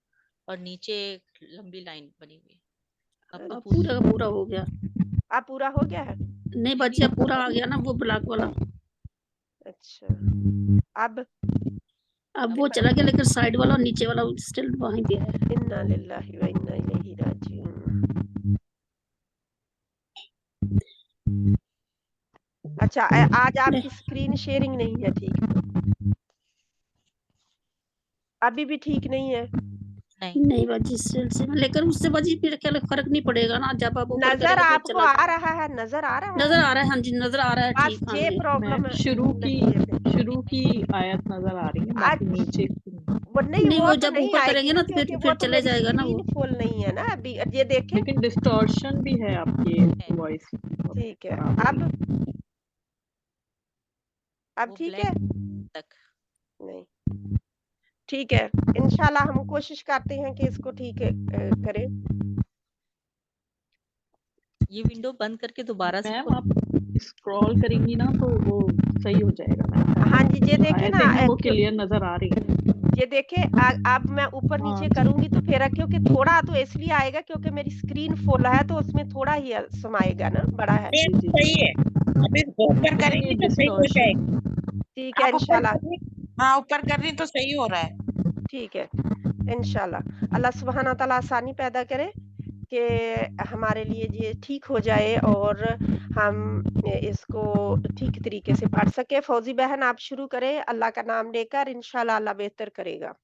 और नीचे एक लंबी लाइन बनी हुई है। आपका अब पूरा पूरा का पूरा हो गया। अब पूरा हो गया है? नहीं बच्चे अब पूरा आ गया ना वो ब्लैक वाला। अच्छा अब अब वो चला गया, लेकिन साइड वाला और नीचे वाला स्टिल वहीं पे है। इन्ना लिल्लाहि व इन्ना इलैहि राजिऊन। अच्छा आज आपकी स्क्रीन शेयरिंग नहीं है ठीक है? अभी भी ठीक नहीं है? नहीं, नहीं बाजी स्टिल से, लेकिन उससे बाजी मेरे ख्याल फर्क नहीं पड़ेगा ना, जब आप ऊपर नजर करेंगे तो आपको चला आ जाएगा। रहा है? नजर आ रहा नजर है? आ रहा है, हाँ जी नजर आ रहा है। बस ठीक हाँ ये जी। प्रॉब्लम मैम शुरू नहीं है फिर। की आयत नजर आ रही है, आज बाकी नीचे की नहीं। वो नहीं, नहीं वो वो तो जब नहीं ऊपर आएगी करेंगे ना, ना तो क्योंकि वो फिर तो चले मेरी जाएगा ना वो। स्क्रीन फुल नहीं है ना अभी। ये देखें, लेकिन डिस्टॉर्शन भी है आपकी है, वॉइस ठीक है। खराब हो रही है। अब वो ठीक है? ब्लैक तक। नहीं ठीक है, इंशाल्लाह हम कोशिश करते हैं कि इसको ठीक करें। ये विंडो बंद करके दोबारा से मैम खोल। आप स्क्रॉल करेंगी ना तो वो सही हो जाएगा। मेरा ख्याल हाँ है जी, ये जो देखे ना आयतें हैं वो क्लियर नजर आ रही हैं। ये देखे अब मैं ऊपर हाँ नीचे जी करूंगी तो फिर क्योंकि थोड़ा तो इसलिए आएगा क्योंकि मेरी स्क्रीन फुल है, तो उसमें थोड़ा ही समाएगा ना, बड़ा है। जी जी सही है, अभी ऊपर लेकिन करेंगी ये तो सही हो डिस्टॉर्शन जाएगी। ठीक है आप ऊपर इंशाल्लाह। कर रही, हाँ ऊपर कर रही तो सही हो रहा है। ठीक है इंशाल्लाह। अल्लाह सुब्हाना तआला आसानी पैदा करे कि हमारे लिए ये ठीक हो जाए और हम इसको ठीक तरीके से पढ़ सके। फौजी बहन आप शुरू करें अल्लाह का नाम लेकर, इंशाल्लाह अल्लाह बेहतर करेगा।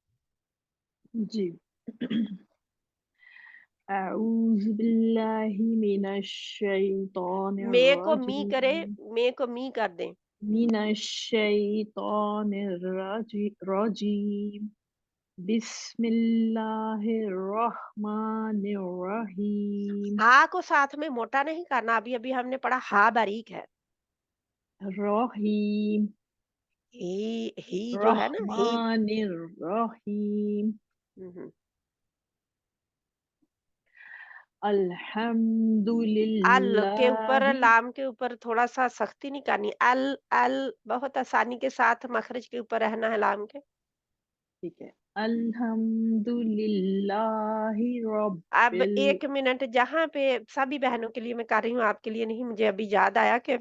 जी। अऊज़ु बिल्लाहि मिनश शैतानिर मे को मी करे, रजीम मे को मी कर दें। मिनश शैतानिर रजीम बिस्मिल्लाहिर्रहमानिर्रहीम हा को साथ में मोटा नहीं करना, अभी अभी हमने पढ़ा हा बारीक है। रहीम ही जो है ना ही। रहमानिर्रहीम हम्म। अल के ऊपर, अल्हम्दुलिल्लाहि। लाम के ऊपर थोड़ा सा सख्ती नहीं करनी। अल अल बहुत आसानी के साथ मखरज के ऊपर रहना है लाम के। ठीक है। अल्हम्दुलिल्लाहि अब रब्बिल 1 मिनट, जहाँ पे सभी बहनों के लिए मैं कर रही हूँ, आपके लिए नहीं। मुझे अभी याद आया कि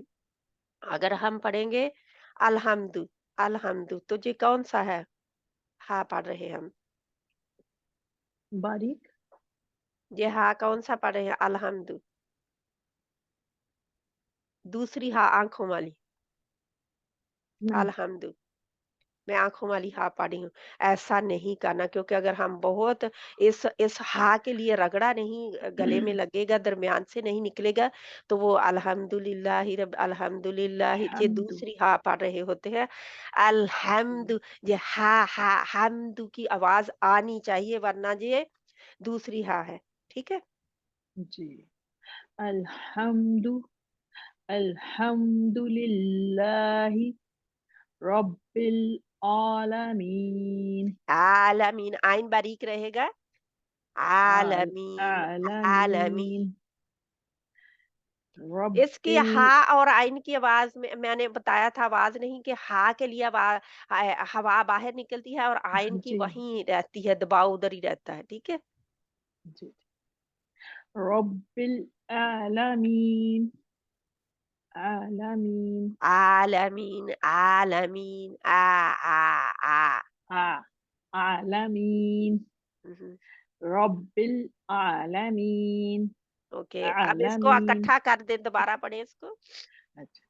अगर हम पढ़ेंगे अलहम्दु, अलहम्दु तो ये कौन सा है? हा पढ़ रहे हैं हम। बारीक ये हा कौन सा पढ़ रहे हैं? अलहम्दु। दूसरी हा आंखों वाली, नहीं। अलहम्दु। मैं आँखों वाली हा पढ़ी हूँ। ऐसा नहीं करना, क्योंकि अगर हम बहुत इस हा के लिए रगड़ा नहीं, गले में लगेगा, दरमियान से नहीं निकलेगा, तो वो अल्हम्दुलिल्लाहि अल्हम्दुलिल्लाहि ये हम्दु दूसरी हा पढ़ रहे होते हैं। अल्हम्दु, ये हा हमदु की आवाज आनी चाहिए, वरना ये दूसरी हा है। ठीक है? जी। अल्हम्दु अल्हम्दुलिल्लाहि रब्बिल आलमीन आलमीन, आइन बारीक रहेगा। आलमीन, आलमीन। आलमीन इसकी रब्बिल हा और आइन की आवाज में मैंने बताया था, आवाज नहीं कि हा के लिए हवा बाहर निकलती है और आइन की जी वहीं रहती है, दबाव उधर ही रहता है। ठीक है? जी रब्बिल आलमीन आलमीन आलमीन, आलमीन, आ आ आलमीन हम्म, रब्बिल आलमीन ओके, अब इसको आलमीन। इकट्ठा कर दे, दोबारा पढ़े इसको। अच्छा।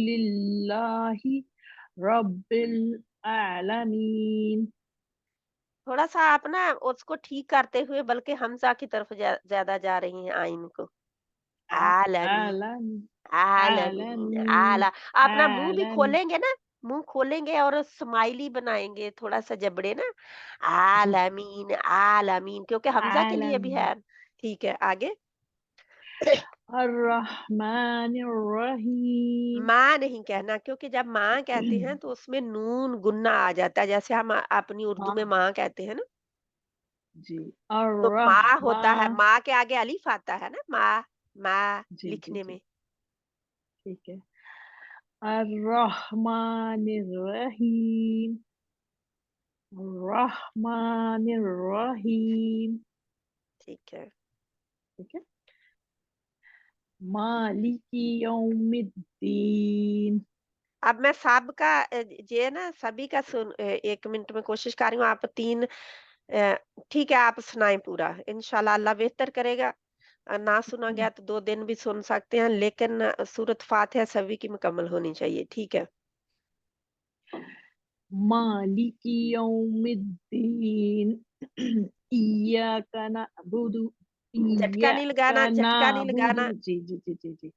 अल्हम्दुलिल्लाहि रब्बिल आलमीन। थोड़ा सा आप ना उसको ठीक करते हुए, बल्कि हमजा की तरफ ज्यादा जा रही हैं आइन को। आलमीन, आलम आलमीन, आलमीन आला। अपना मुंह भी आलम खोलेंगे ना, मुंह खोलेंगे और स्माइली बनाएंगे, थोड़ा सा जबड़े ना, जी आलमीन, आलमीन, क्योंकि हमजा के लिए भी आलम है। ठीक है, आगे। अर्रहमानिर रहीम माँ नहीं कहना, क्योंकि जब माँ कहते हैं तो उसमें नून गुन्ना आ जाता है, जैसे हम अपनी उर्दू में हाँ माँ कहते हैं ना। जी तो माँ होता है, अर्रहमान माँ के आगे अलिफ आता है ना, माँ, माँ जी जी लिखने जी में। ठीक है अर्रहमानिर रहीम रहमानिर रहीम ठीक है। ठीक है मालिकी यौमिद्दीन अब मैं सबका ये ना सभी का सुन 1 मिनट में कोशिश कर रही हूँ, आप 3 ठीक है, आप सुनाएं पूरा, इंशाल्लाह अल्लाह बेहतर करेगा। ना सुना गया तो 2 दिन भी सुन सकते हैं, लेकिन सूरत फातिहा सभी की मुकम्मल होनी चाहिए। ठीक है। मालिकी यौमिद्दीन इय्याका नअबुदु झटका नहीं लगाना। जी जी जी जी जी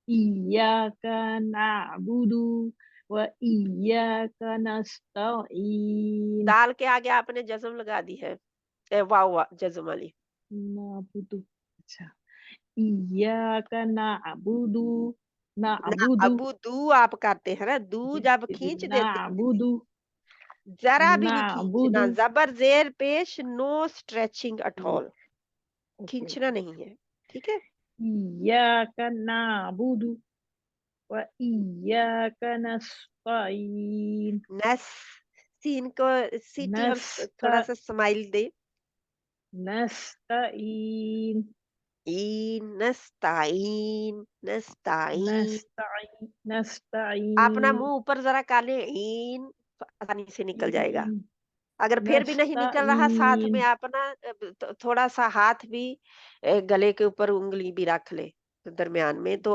इय्याका नअबुदु व इय्याका नस्तईन दाल के आगे आपने जज्म लगा दी है, वाव जज्म वाली। नअबुदु अच्छा इय्याका नअबुदु ना नअबुदु अबू दू आप करते हैं ना, दू जी जब जी जी खींच देते हैं, नअबुदु जरा भी नहीं नअबुदु खींचना, जबर जेर पेश, नो स्ट्रेचिंग एट जी ऑल, ओके खींचना नहीं है। ठीक है। इय्याका नअबुदु وإياك نستعين नस, सीन को सीटी और نست थोड़ा सा स्माइल दे। نستعين नस्ताइन, नस्ताइन। अपना نستعين मुंह ऊपर जरा काले, ईन, आसानी से निकल जाएगा। अगर फिर भी नहीं निकल रहा, साथ में نستعين अपना थोड़ा सा हाथ भी गले के ऊपर उंगली भी रख ले दरमियान में, तो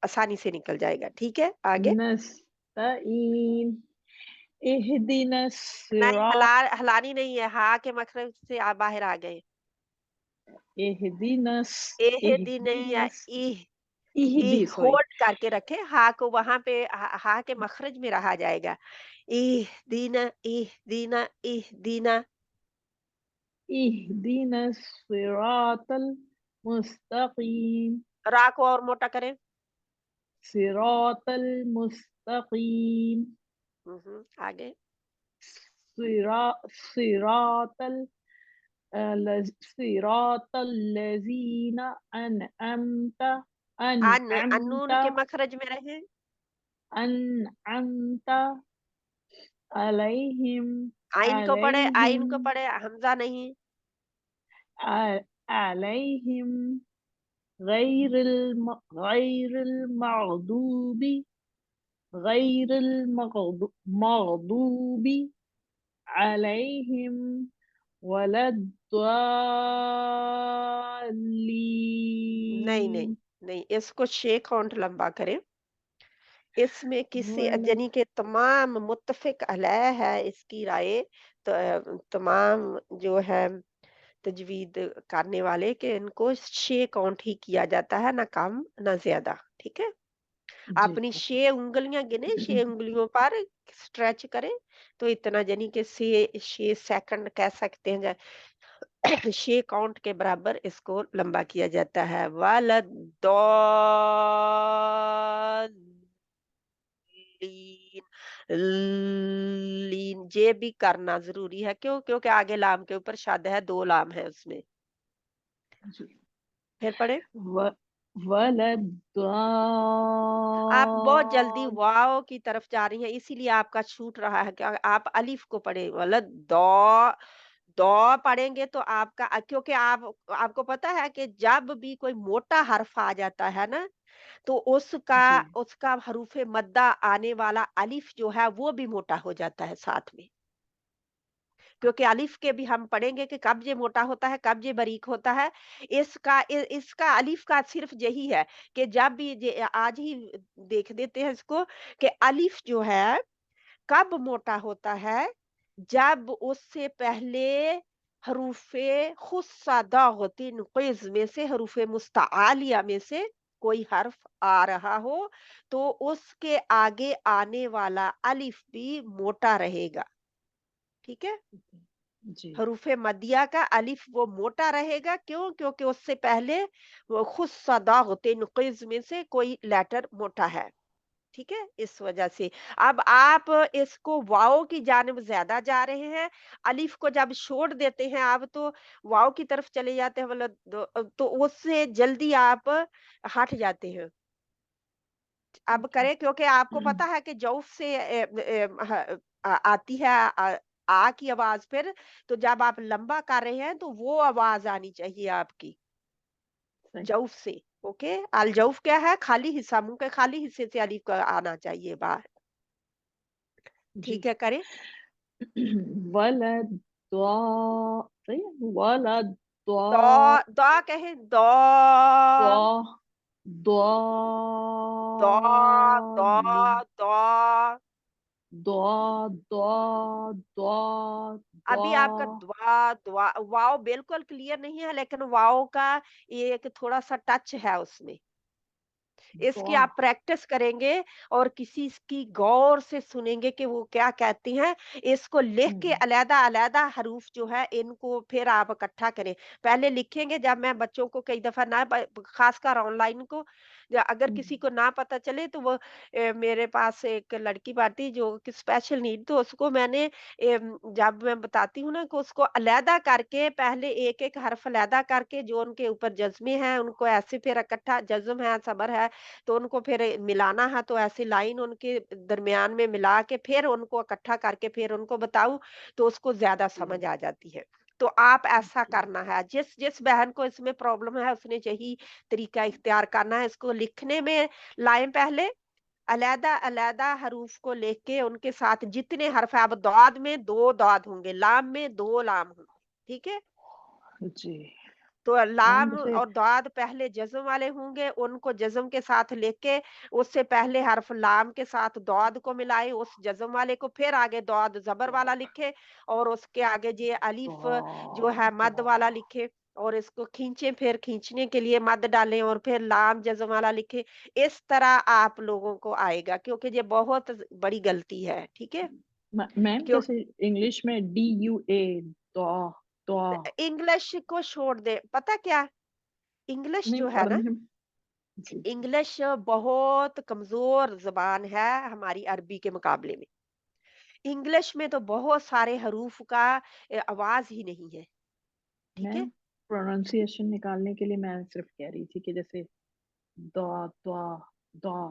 आसानी से निकल जाएगा। ठीक है, आगे। نستعين اهدنا नहीं, الصراط हलानी नहीं है, हा के मखरज से बाहर आ गए। اهدنا एहदी नहीं اهدنا है, इह, اهدي इह सॉरी होल्ड करके रखे, हा को वहां पे हा के मखरज में रहा जाएगा। इह दीना, इह दीना, इह दीना। اهدنا الصراط المستقيم रा को और मोटा करें। صراط المستقيم आगे। صراط صراط الذين أنعمت अनून أنعمت के मखरज में रहे। أنعمت عليهم आइन को पढ़े, आइन को عليهم पढ़े, हमजा नहीं। عليهم غير المغضوب مغضوب عليهم ولا नहीं नहीं الضالين नहीं, इसको शे काउंट लंबा करें। इसमें किसी ولا यानी कि तमाम मुत्तफिक अलैह है इसकी राय, तो तमाम जो है तजवीद करने वाले, कि इनको शे काउंट ही किया जाता है, ना कम ना ज्यादा। ठीक है। जी अपनी ओके 6 उंगलियां गिने, 6 उंगलियों पर स्ट्रेच करें, तो इतना यानी कि 6 सेकंड कह सकते हैं, 6 काउंट के बराबर इसको लंबा किया जाता है। लीन, ये भी करना जरूरी है, क्यों? क्योंकि आगे लाम के ऊपर शद है, 2 लाम है उसमें। जी फिर पढ़े। व ولا आप बहुत जल्दी الضال वाव की तरफ जा रही हैं, इसीलिए आपका छूट रहा है कि आप अलिफ को पढ़े, मतलब दो, दो पढ़ेंगे तो आपका क्योंकि आपको पता है कि जब भी कोई मोटा हर्फ आ जाता है ना, तो उसका जी उसका हरूफे मद्दा आने वाला अलिफ जो है वो भी मोटा हो जाता है साथ में, क्योंकि अलिफ के भी हम पढ़ेंगे कि कब ये मोटा होता है, कब ये बारीक होता है। इसका अलिफ का सिर्फ यही है कि जब भी आज ही देख देते हैं इसको, कि अलिफ जो है कब मोटा होता है, जब उससे पहले हरूफ खुस्सदागतिन क़िज़ में से हरूफ मुस्तआलिया में से कोई हर्फ आ रहा हो तो उसके आगे आने वाला अलिफ भी मोटा रहेगा। ठीक है? जी हरूफ मदिया का अलिफ वो मोटा रहेगा, क्यों? क्योंकि उससे पहले वो खुस्सदागतिन क़िज़ में से कोई लेटर मोटा है। ठीक है, इस वजह से अब आप इसको वाओ की जानिब ज्यादा जा रहे हैं, अलिफ को जब छोड़ देते हैं आप तो वाओ की तरफ चले जाते हैं, मतलब तो उससे जल्दी आप हट जाते हैं। अब ओके करें, क्योंकि आपको पता है कि जौफ से आती है आ की आवाज, फिर तो जब आप लंबा कर रहे हैं तो वो आवाज आनी चाहिए आपकी सही जौफ से। ओके, अल जौफ क्या है? खाली हिस्सा, मुंह के खाली हिस्से से अलिफ का आना चाहिए बाहर। जी ठीक है, करें। वलद सही है वलद दौ कहें, दौ द्वा दौ दौ दौ। द्वा द्वा द्वा अभी आपका द्वा द्वा द्वा वाव बिल्कुल क्लियर नहीं है, लेकिन वाव का ये एक थोड़ा सा टच है उसमें। इसकी द्वा आप प्रैक्टिस करेंगे और किसी की गौर से सुनेंगे कि वो क्या कहती हैं। इसको लिख के हम्म अलग-अलग हरूफ जो है इनको फिर आप इकट्ठा करें। पहले लिखेंगे, जब मैं बच्चों को कई दफ़ा ना ख़ासकर ऑनलाइन को, या अगर किसी को ना पता चले तो वो मेरे पास एक लड़की आती जो कि स्पेशल नीड, तो उसको मैंने जब मैं बताती हूँ ना कि उसको अलहदा करके पहले एक-एक हर्फ अलहदा करके जो उनके ऊपर जज़्मे हैं उनको ऐसे फिर इकट्ठा, जज़्म है, सबर है, तो उनको फिर मिलाना है, तो ऐसी लाइन उनके दरमियान में मिला के फिर उनको इकट्ठा करके फिर उनको बताऊं तो उसको ज्यादा समझ आ जाती है। तो आप ऐसा जी करना है, जिस जिस बहन को इसमें प्रॉब्लम है उसने यही तरीका इख्तियार करना है। इसको लिखने में लाएं पहले, अलैदा अलैदा हरूफ को लेके उनके साथ जितने हर्फ है, अब दाद में 2 दाद होंगे, लाम में 2 लाम होंगे। ठीक है? जी तो लाम जैसे और दाद पहले जज़्म वाले होंगे, उनको जज़्म के साथ लेके उससे पहले हर्फ लाम के साथ दाद को मिलाए, उस जज़्म वाले को फिर आगे दाद ज़बर वाला लिखे और उसके आगे ये अलिफ जो द्वा है मद द्वा वाला लिखे और इसको खींचे, फिर खींचने के लिए मद डालें और फिर लाम जज़्म वाला लिखे। इस तरह आप लोगों को आएगा, क्योंकि ये बहुत बड़ी गलती है। ठीक है? मैम क्यों जैसे इंग्लिश में DUA द्वा द्वा इंग्लिश को छोड़ दे, पता क्या? इंग्लिश नहीं जो है ना, पढ़ने में जी जी इंग्लिश बहुत कमजोर जबान है हमारी अरबी के मुकाबले में। इंग्लिश में तो बहुत सारे हरूफ का आवाज ही नहीं है। ठीक है? मैम प्रोनाउंसिएशन निकालने के लिए मैं सिर्फ कह रही थी कि जैसे द्वा द्वा द्वा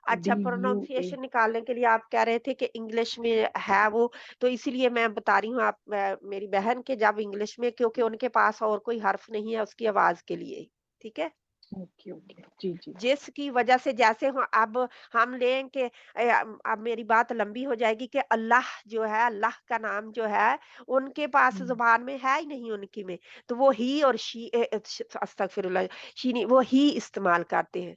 अच्छा, DUA प्रोनाउंसिएशन निकालने के लिए आप कह रहे थे कि इंग्लिश में है वो, तो इसीलिए मैं बता रही हूँ आप मेरी बहन के, जब इंग्लिश में, क्योंकि उनके पास और कोई हर्फ नहीं है उसकी आवाज के लिए। ठीक है? ओके ओके जी जी जिसकी वजह से जैसे अब हम लें कि अब मेरी बात लंबी हो जाएगी कि अल्लाह जो है, अल्लाह का नाम जो है उनके पास हम्म, जुबान में है ही नहीं उनकी में, तो वो ही और शी अस्तगफिरुल्लाह, शी नहीं, वो ही इस्तेमाल करते हैं।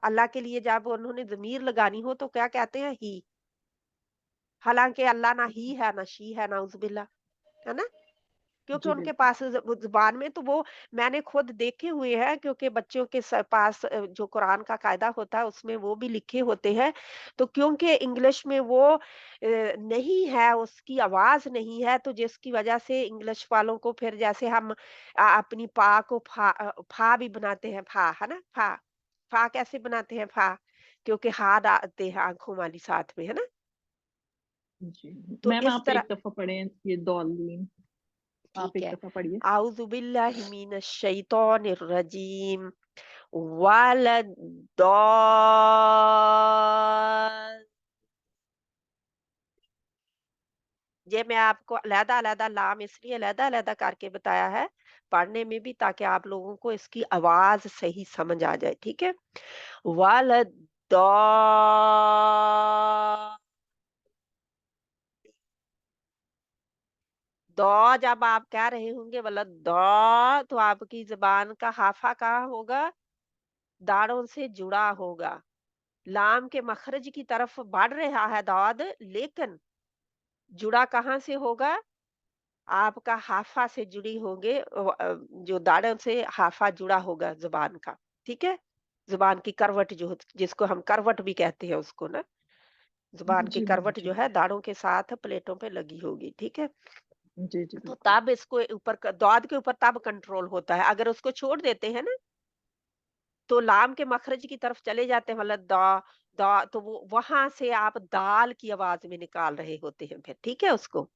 अल्लाह के लिए जब उन्होंने ज़मीर लगानी हो तो क्या कहते हैं? ही। हालांकि अल्लाह ना ही है ना शी है, नाउज़ुबिल्लाह, है ना? क्योंकि जी उनके बिल्कुल पास ज़ुबान में तो वो मैंने खुद देखे हुए हैं, क्योंकि बच्चों के पास जो कुरान का कायदा होता है उसमें वो भी लिखे होते हैं। तो क्योंकि इंग्लिश में वो नहीं है, उसकी आवाज़ नहीं है, तो जिसकी वजह से इंग्लिश वालों को फिर जैसे हम अपनी पा को फा भी बनाते हैं, फा, है ना? फा, फा कैसे बनाते हैं फा? क्योंकि हा आते हैं आँखों वाली साथ में, है ना? जी तो मैम इस आप तरह। एक दफा पढ़े ये दौलीन आप ठीक एक है। दफा पढ़िए आउज़ु बिल्लाहि मिनश शैतानिर रजीम। वलद्दाल, ये मैं आपको अलहदा-अलहदा लाम इसलिए अलहदा-अलहदा करके बताया है, पढ़ने में भी, ताकि आप लोगों को इसकी आवाज़ सही समझ आ जाए। ठीक है? वलद्दाल, दौ जब आप कह रहे होंगे वलद्दौ, तो आपकी ज़ुबान का हाफ़ा कहाँ होगा? दाढ़ों से जुड़ा होगा। लाम के मखरज की तरफ बढ़ रहा है दाद, लेकिन जुड़ा कहाँ से होगा? आपका हाफा से जुड़ी होंगे, जो दाढ़ों से हाफा जुड़ा होगा जुबान का, ठीक है? जुबान की करवट जो जिसको हम करवट भी कहते हैं उसको ना, जुबान की जी मैम करवट जी जो है दाढ़ों के साथ प्लेटों पे लगी होगी, ठीक है? जी जी तो बिल्कुल। तब इसको ऊपर दाद के ऊपर तब कंट्रोल होता है। अगर उसको छोड़ देते हैं ना, तो लाम के मखरज की तरफ चले जाते हैं, मतलब दा, तो वो वहां से आप दाल की आवाज में निकाल रहे होते हैं फिर, ठीक है उसको।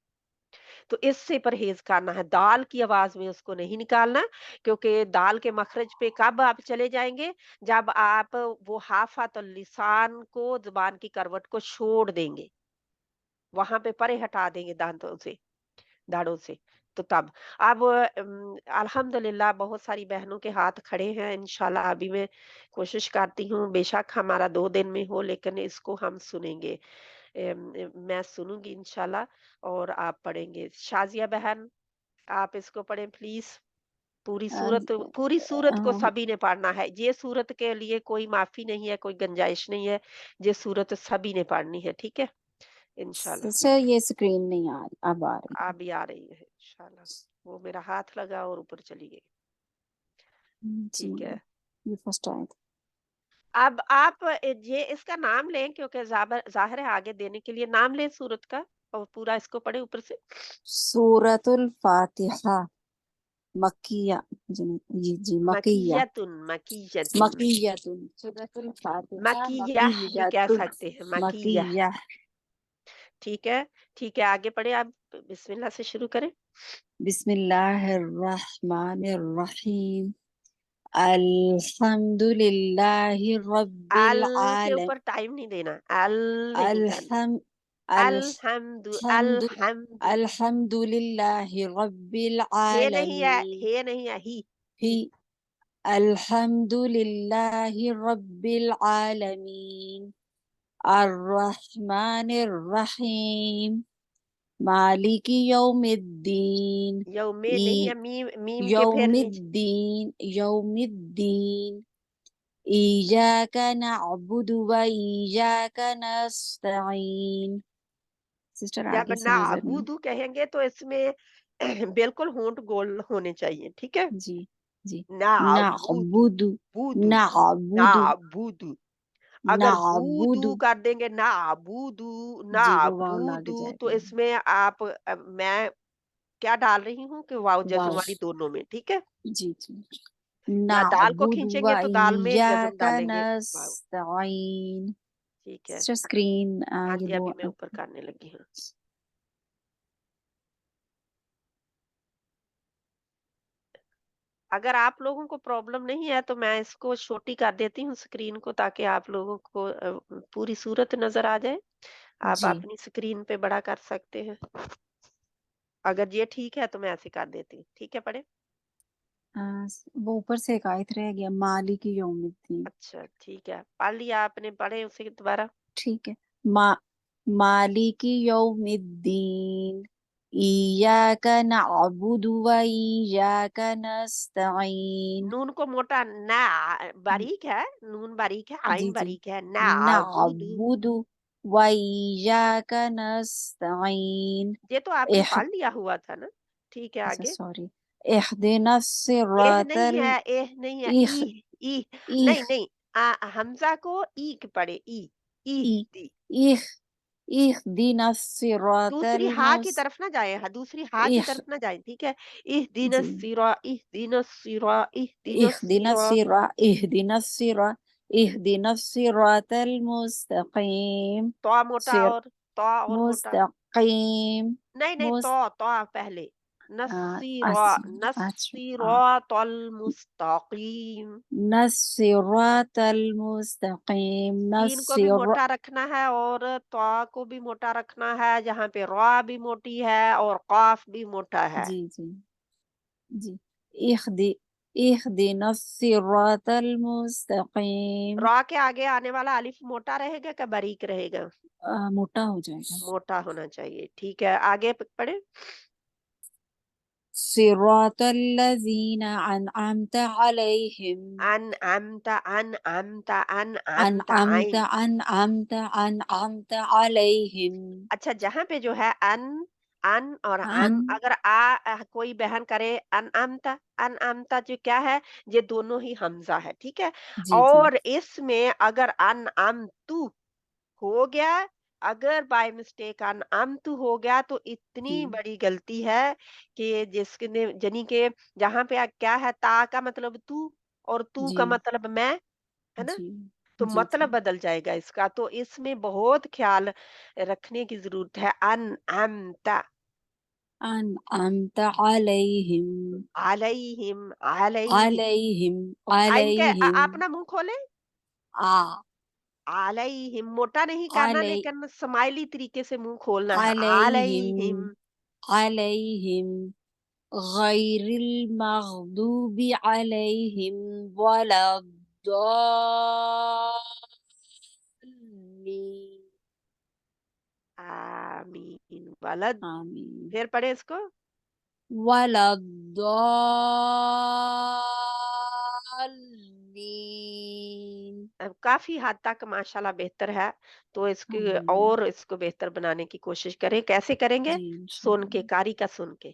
तो इससे परहेज करना है, दाल की आवाज में उसको नहीं निकालना, क्योंकि दाल के मखरज पे कब आप चले जाएंगे, जब आप वो हाफातुल लिसान को, जुबान की करवट को छोड़ देंगे, वहां पे परे हटा देंगे दांतों से, दाढ़ों से। तो तब अब अल्हम्दुलिल्लाह बहुत सारी बहनों के हाथ खड़े हैं, इंशाल्लाह अभी मैं कोशिश करती हूँ, बेशक हमारा 2 दिन में हो, लेकिन इसको हम सुनेंगे। मैं सुनूंगी इंशाल्लाह, और आप पढ़ेंगे। शाजिया बहन, आप इसको पढ़ें प्लीज। पूरी सूरत को सभी ने पढ़ना है। ये सूरत के लिए कोई माफी नहीं है, कोई गुंजाइश नहीं है। ये सूरत सभी ने पढ़नी है, ठीक है? इंशाल्लाह। सिस्टर ये स्क्रीन नहीं आ रही, अब आ रही है। अभी आ रही है इंशाल्लाह। वो मेरा हाथ लगा और ऊपर चली गई, जी ठीक है? ये फर्स्ट आया था। अब आप ये इसका नाम लें, क्योंकि जाहिर है आगे देने के लिए नाम लें सूरत का, और पूरा इसको पढ़े ऊपर से। सूरतुल फातिहा मक्किया जी जी मक्किया मकीयतुन मक्कियतुन सूरतुल फातिहा मकीयह भी कह मक्कियतुन सकते हैं, मकीयह, मक्किया। ठीक है? ठीक है, आगे पढ़े आप, बिस्मिल्लाह से शुरू करें। बिस्मिल्लाहिर्रहमानिर्रहीम अल्हम्दुलिल्लाहि अल रब्बिल के आलम ऊपर टाइम नहीं देना, अल नहीं कहना। अल्हम अल्हम्दु अल्हम्दु, अल्हम्दुलिल्लाहि रब्बिल हे नहीं है, आलमीन हे नहीं है, ही ही ही। अल्हम्दुलिल्लाहि रब्बिल आलमीन अर्रहमानिर रहीम मालिकी यौमिद्दीन यौमे नहीं है, मीम मीम के फिर नीचे। यौमिद्दीन इय्याका नअबुदु व इय्याका नस्तईन। सिस्टर जब आगे से नजर नहीं। नाबुदु कहेंगे तो इसमें बिल्कुल होंठ गोल होने चाहिए, ठीक है? जी जी नाबुदु, नअबुदु बुदु, नअबुदु नाबुदु। अगर नअबुदु बूदू कर देंगे, नाबुदु, जी वो वाव लागे नाबुदु, तो जाएगा। इसमें आप मैं क्या डाल रही हूँ कि वाव जज्म वाव वाली दोनों में, ठीक है? जी जी या दाल को नअबुदु व खींचेंगे तो दाल में जज्म इय्याका डालेंगे, वाव, नस्तईन। ठीक है? सिस्टर स्क्रीन हाँ ये जी, वो अभी मैं ऊपर करने लगी हूँ। अगर आप लोगों को प्रॉब्लम नहीं है तो मैं इसको छोटी कर देती हूँ स्क्रीन को, ताकि आप लोगों को पूरी सूरत नजर आ जाए। आप जी अपनी स्क्रीन पे बड़ा कर सकते हैं। अगर ये ठीक है तो मैं ऐसे कर देती हूँ, ठीक है? पढ़े। वो ऊपर से एक आयत रह गया मालिकी यौमिद्दीन। अच्छा, ठीक है, पढ़ लिया आपने, पढ़े उसे दोबारा। ठीक है मा मालिकी यौमिद्दीन इय्याका नअबुदु व इय्याका नस्तईन। नून को मोटा ना, बारीक है, नून बारीक है, जी आइन जी बारीक है, ना अबूदू। नअबुदु व इय्याका नस्तईन। ये तो आपने इह पढ़ लिया हुआ था ना, ठीक है? अच्छा आगे। सॉरी इहदिनस एह नहीं सिरातल है, एह नहीं है, इह ई इह नहीं नहीं, हमजा को ई के पढ़े, ई इ दी। इह इहदिनस दूसरी सिरातल हा की मुस तरफ ना जाए, दूसरी हा की इह तरफ ना जाए, ठीक है? इह दिन जी सिरा, इह दिन सिरा, इह दिन सिरा। इहदिनस सिरा इहदिनस सिरातल मुस्तकीम तो मोटा, सिर और मोटा। मुस्तकीम नहीं नहीं, मुस तो पहले नसीरा, अच्छा नसीरातल मुस्तकीम। नसिरातल मुस्तकीम सीन को भी नसिर मोटा रखना है, और तो को भी मोटा रखना है, जहाँ पे रा भी मोटी है और काफ भी मोटा है। जी जी जी इहदी इहदिनस सिरातल मुस्तकीम रा के आगे आने वाला अलिफ मोटा रहेगा क्या बारीक रहेगा? मोटा हो जाएगा मोटा होना चाहिए, ठीक है? आगे पढ़े। सिरातल लजीना अनअमत अलैहिम अन अमता, अन अमता, अन अमता, अनअमत आइन। अनअमत अनअमत अलैहिम। अच्छा, जहाँ पे जो है अन अन और अम, अन अगर कोई बहन करे अनअमता जो क्या है, ये दोनों ही हमजा है, ठीक है। जी जी और इसमें अगर अनअमतु हो गया, अगर बाय मिस्टेक अनअमतु हो गया तो इतनी जी बड़ी गलती है कि जिसने जनी के जहाँ पे क्या है, ता का मतलब तू और तू जी का मतलब मैं, है ना, जी तो जी मतलब जी बदल जाएगा इसका। तो इसमें बहुत ख्याल रखने की जरूरत है। अनअमता अन अमत अलैहिम अलैहिम, अलैहिम, अलैहिम इनके अलैहिम आप ना मुंह खोले, आ अलैहिम मोटा नहीं करना, अलै लेकिन स्माइली तरीके से मुंह खोलना है। अलैहिम अलैहिम, अलैहिम गैरिल मग़दूबि अलैहिम वलद्दाल्लीन आमीन, वलद, आमीन फिर पढ़े इसको। वलद्दाल्लीन अब काफी हद तक माशाल्लाह बेहतर है, तो इसकी आमीन और इसको बेहतर बनाने की कोशिश करें। कैसे करेंगे? जी सुन के, इंशाल्लाह कारी का सुन के,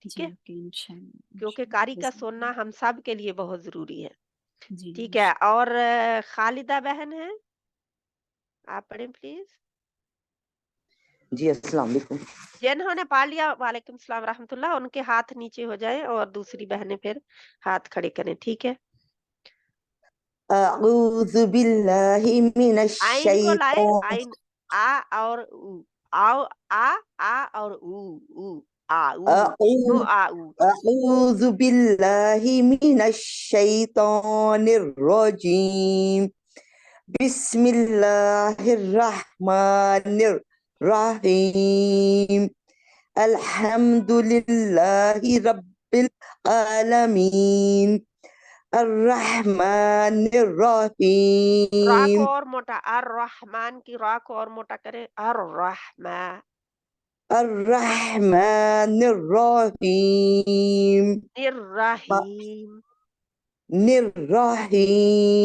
ठीक जी है, ओके इंशाल्लाह क्योंकि कारी का सुनना इंशाल्लाह हम सब के लिए बहुत जरूरी है। जी ठीक है, और खालिदा बहन है, आप पढ़ें प्लीज। जी अस्सलाम वालेकुम। जिन्होंने पढ़ लिया, वालेकुम सलाम रहमतुल्लाह, उनके हाथ नीचे हो जाए और दूसरी बहनें फिर हाथ खड़े करें, ठीक है। अऊज़ु बिल्लाहि मिनश आइन को लाए, शैतान आइन, आ और ऊ, आओ, आ और ऊ, आ ऊ, नो अऊज़ु आ ऊ। अऊज़ु बिल्लाहि मिनश शैतानिर रजीम। बिस्मिल्लाहिर रहमानिर रहीम। अल्हम्दुलिल्लाहि रब्बिल आलमीन। अर्रहमानिर रा को रहीम। और मोटा, अर रहमान की रा को और मोटा करें, अर रहमान, अर्रहमानिर रहीम। निर्रहीम। निर्रहीम।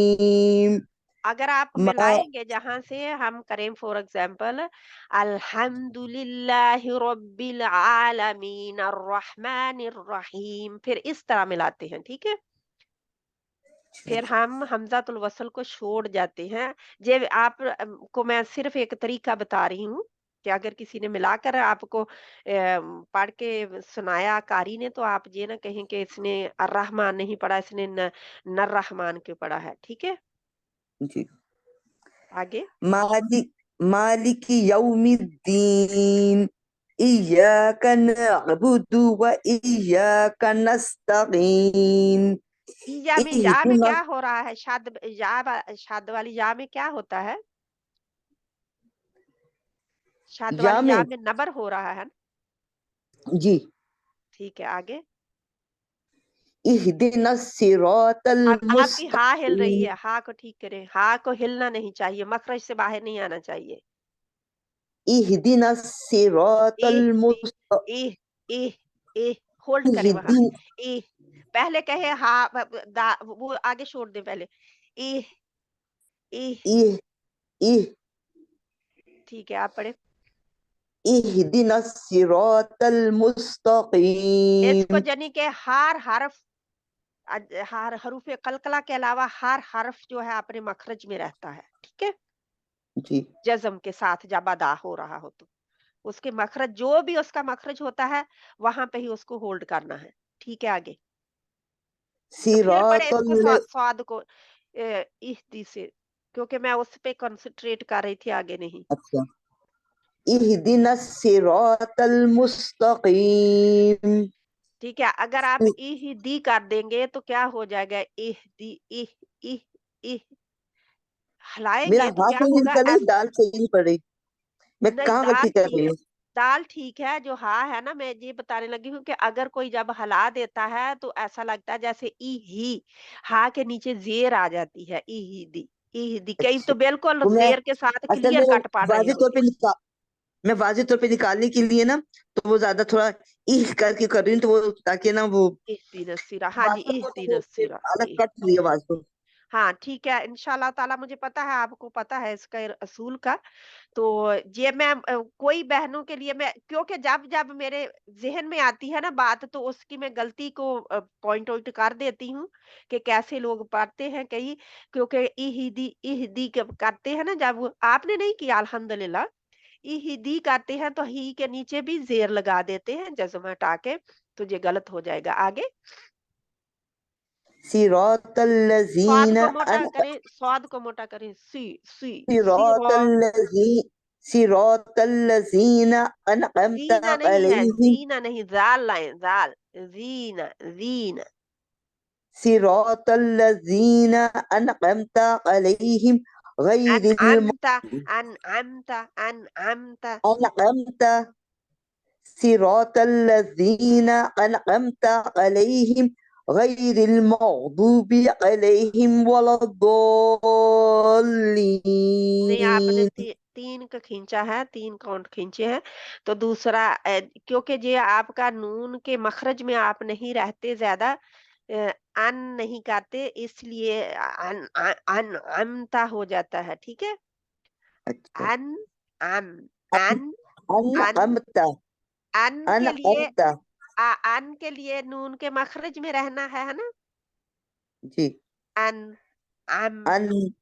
अगर आप मा मिलाएंगे जहां से हम करें, फॉर एग्जाम्पल, अल्हम्दुलिल्लाहि रब्बिल आलमीन अर्रहमानिर रहीम, फिर इस तरह मिलाते हैं, ठीक है। फिर हम हमजातुल वसल को छोड़ जाते हैं। जे आप को मैं सिर्फ एक तरीका बता रही हूँ कि अगर किसी ने मिलाकर आपको पढ़ के सुनाया कारी ने, तो आप ये ना कहें कि इसने अर्रहमान नहीं पढ़ा, इसने नर रहमान क्यों पढ़ा है, ठीक है। जी आगे, मालिक मालिकी यौमिद्दीन। इय्याका नअबुदु व इय्याका नस्तईन। ईजा में, या में इहदिना क्या हो रहा है? शाद वाली या में क्या होता है? शाद या वाली में या में नबर हो रहा है ना? जी ठीक है, आगे। इहदिना सिरातल अब आपकी हा हिल रही मुस्तकीम। है, हा को ठीक करें, हा को हिलना नहीं चाहिए, मखरज से बाहर नहीं आना चाहिए। इहदिना सिरातल एह दी, मुस्त एह, एह, एह, होल्ड करें वहां। इहदिन एह, पहले कहे हा, वो आगे छोड़ दे पहले। एह, एह, इह इह ठीक है, आप पढ़े। इहदिना सिरातल इसको मुस्तकीम। जानी के हर हरफ, हर हरूफ कलकला के अलावा हर हरफ जो है अपने मखरज में रहता है, ठीक है। जी जज्म के साथ जब अदा हो रहा हो तो उसके मखरज, जो भी उसका मखरज होता है, वहां पे ही उसको होल्ड करना है, ठीक है। आगे, तो फिर पढ़े इसको सिरातल स्वाद को इहदी से, क्योंकि मैं उस पे कंसंट्रेट कर रही थी, आगे नहीं। अच्छा इहदिना सिरातल मुस्तकीम। ठीक है, अगर आप इहदी कर देंगे तो क्या हो जाएगा? इहदी, इह, इह, इह, मेरा हिलाएंगे तो हाथ क्या नहीं होगा? निकल रही, दाल सही नहीं पड़ रही। मैं नहीं, कहाँ गलती कर रही हूँ? दाल ठीक है, जो हा है ना, मैं ये बताने लगी हूँ कि अगर कोई जब हला देता है तो ऐसा लगता है जैसे ई ही, हा के नीचे जेर आ जाती है, ई ही दी, ई ही दी, कई अच्छा तो बिल्कुल वो मैं जेर के साथ असल क्लियर में कट पढ़ रहे वाजे तौर होते पे हैं। मैं वाजे तौर पे निकालने के लिए ना, तो वो ज्यादा थोड़ा इह करके कर रही हूँ, तो वो ताकि ना वो इहदी नसीरा, हाँ जी, वास्तव में इहदी तो वो फिर नसीरा, अलग कट रही है आवाज तो। हाँ ठीक है, इंशाल्लाह ताला मुझे पता है, आपको पता है इसका असूल का। तो ये मैं कोई बहनों के लिए मैं, क्योंकि जब जब मेरे ज़हन में आती है ना बात, तो उसकी मैं गलती को पॉइंट आउट कर देती हूँ कि कैसे लोग पढ़ते हैं कई, क्योंकि इहिदी इहदी करते हैं ना, जब आपने नहीं किया अल्हम्दुलिल्लाह, इहिदी करते हैं तो ही के नीचे भी ज़ेर लगा देते हैं जज़्म हटा के, तो ये गलत हो जाएगा। आगे सिरातल स्वाद लज़ीना को मोटा करें, स्वाद को मोटा करें, सिरातल लज़ी सिरातल लज़ीना अनअमता ज़ीना नहीं है, अलैहिम ज़ीना नहीं, ज़ाल लाएं, ज़ाल, ज़ीना, ज़ीना। सिरातल लज़ीना अनअमता अलैहिम गैरिल अनअमता, अनअमता, अनअमता। अनअमता सिरातल लज़ीना अनअमता अलैहिम गैरिल मग़दूबि अलैहिम नहीं, आपने वलद्दोल्लीन। 3 का खींचा है, 3 काउंट खींचे हैं। तो दूसरा क्योंकि ये आपका नून के मखरज में आप नहीं रहते ज़्यादा, अन नहीं करते, इसलिए अनअमता हो जाता है, ठीक है? अच्छा अन अम अन अन अन अनअमता अन के लिए अनअमता अन के लिए नून के मखरज में रहना है ना? जी अन अम अन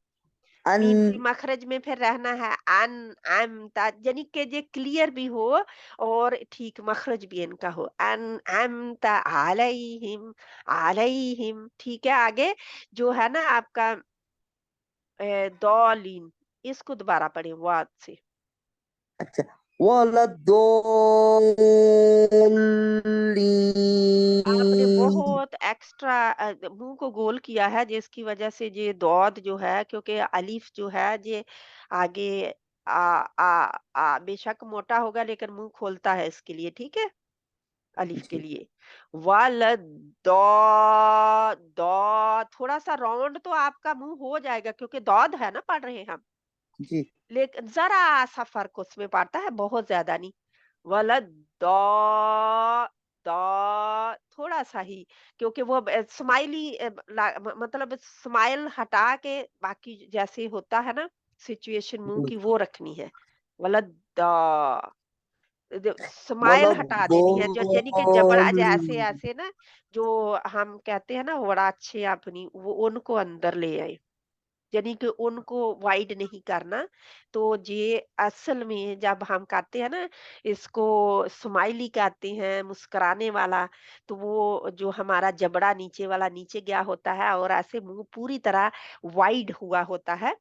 अन मीम की मखरज में फिर रहना है अन अम ता, यानी कि ये क्लियर भी हो और ठीक मखरज भी इनका हो। अन अम ता अलैहिम, अलैहिम, ठीक है? आगे जो है ना आपका दौलीन, इसको दोबारा पढ़े वाद से। अच्छा आपने वलद्दोल्लीन। बहुत एक्स्ट्रा मुंह को गोल किया है, जिसकी वजह से ये दौद जो है, क्योंकि अलिफ जो है ये आगे आ आ बेशक मोटा होगा लेकिन मुंह खोलता है इसके लिए, ठीक है? अलिफ के जी लिए वाल दौ दौ, थोड़ा सा राउंड तो आपका मुंह हो जाएगा, क्योंकि दौद है ना पढ़ रहे हैं हम, जी लेकिन जरा सा फर्क उसमें पड़ता है, बहुत ज्यादा नहीं। वलद दौ दौ, थोड़ा सा ही, क्योंकि वो स्माइली मतलब स्माइल हटा के बाकी जैसे होता है ना सिचुएशन मुंह जी की, वो रखनी है। वलद दौ, स्माइल हटा देनी है, जो यानी कि जबड़ा जैसे वलद्दोल्लीन। ऐसे ना, जो हम कहते हैं ना बड़ा अच्छे अपनी, वो उनको अंदर ले आए, यानी कि उनको वाइड नहीं करना। तो ये असल में जब हम करते हैं ना, इसको स्माइली कहते हैं, मुस्कुराने वाला, तो वो जो हमारा जबड़ा नीचे वाला नीचे गया होता है और ऐसे मुंह पूरी तरह वाइड हुआ होता है,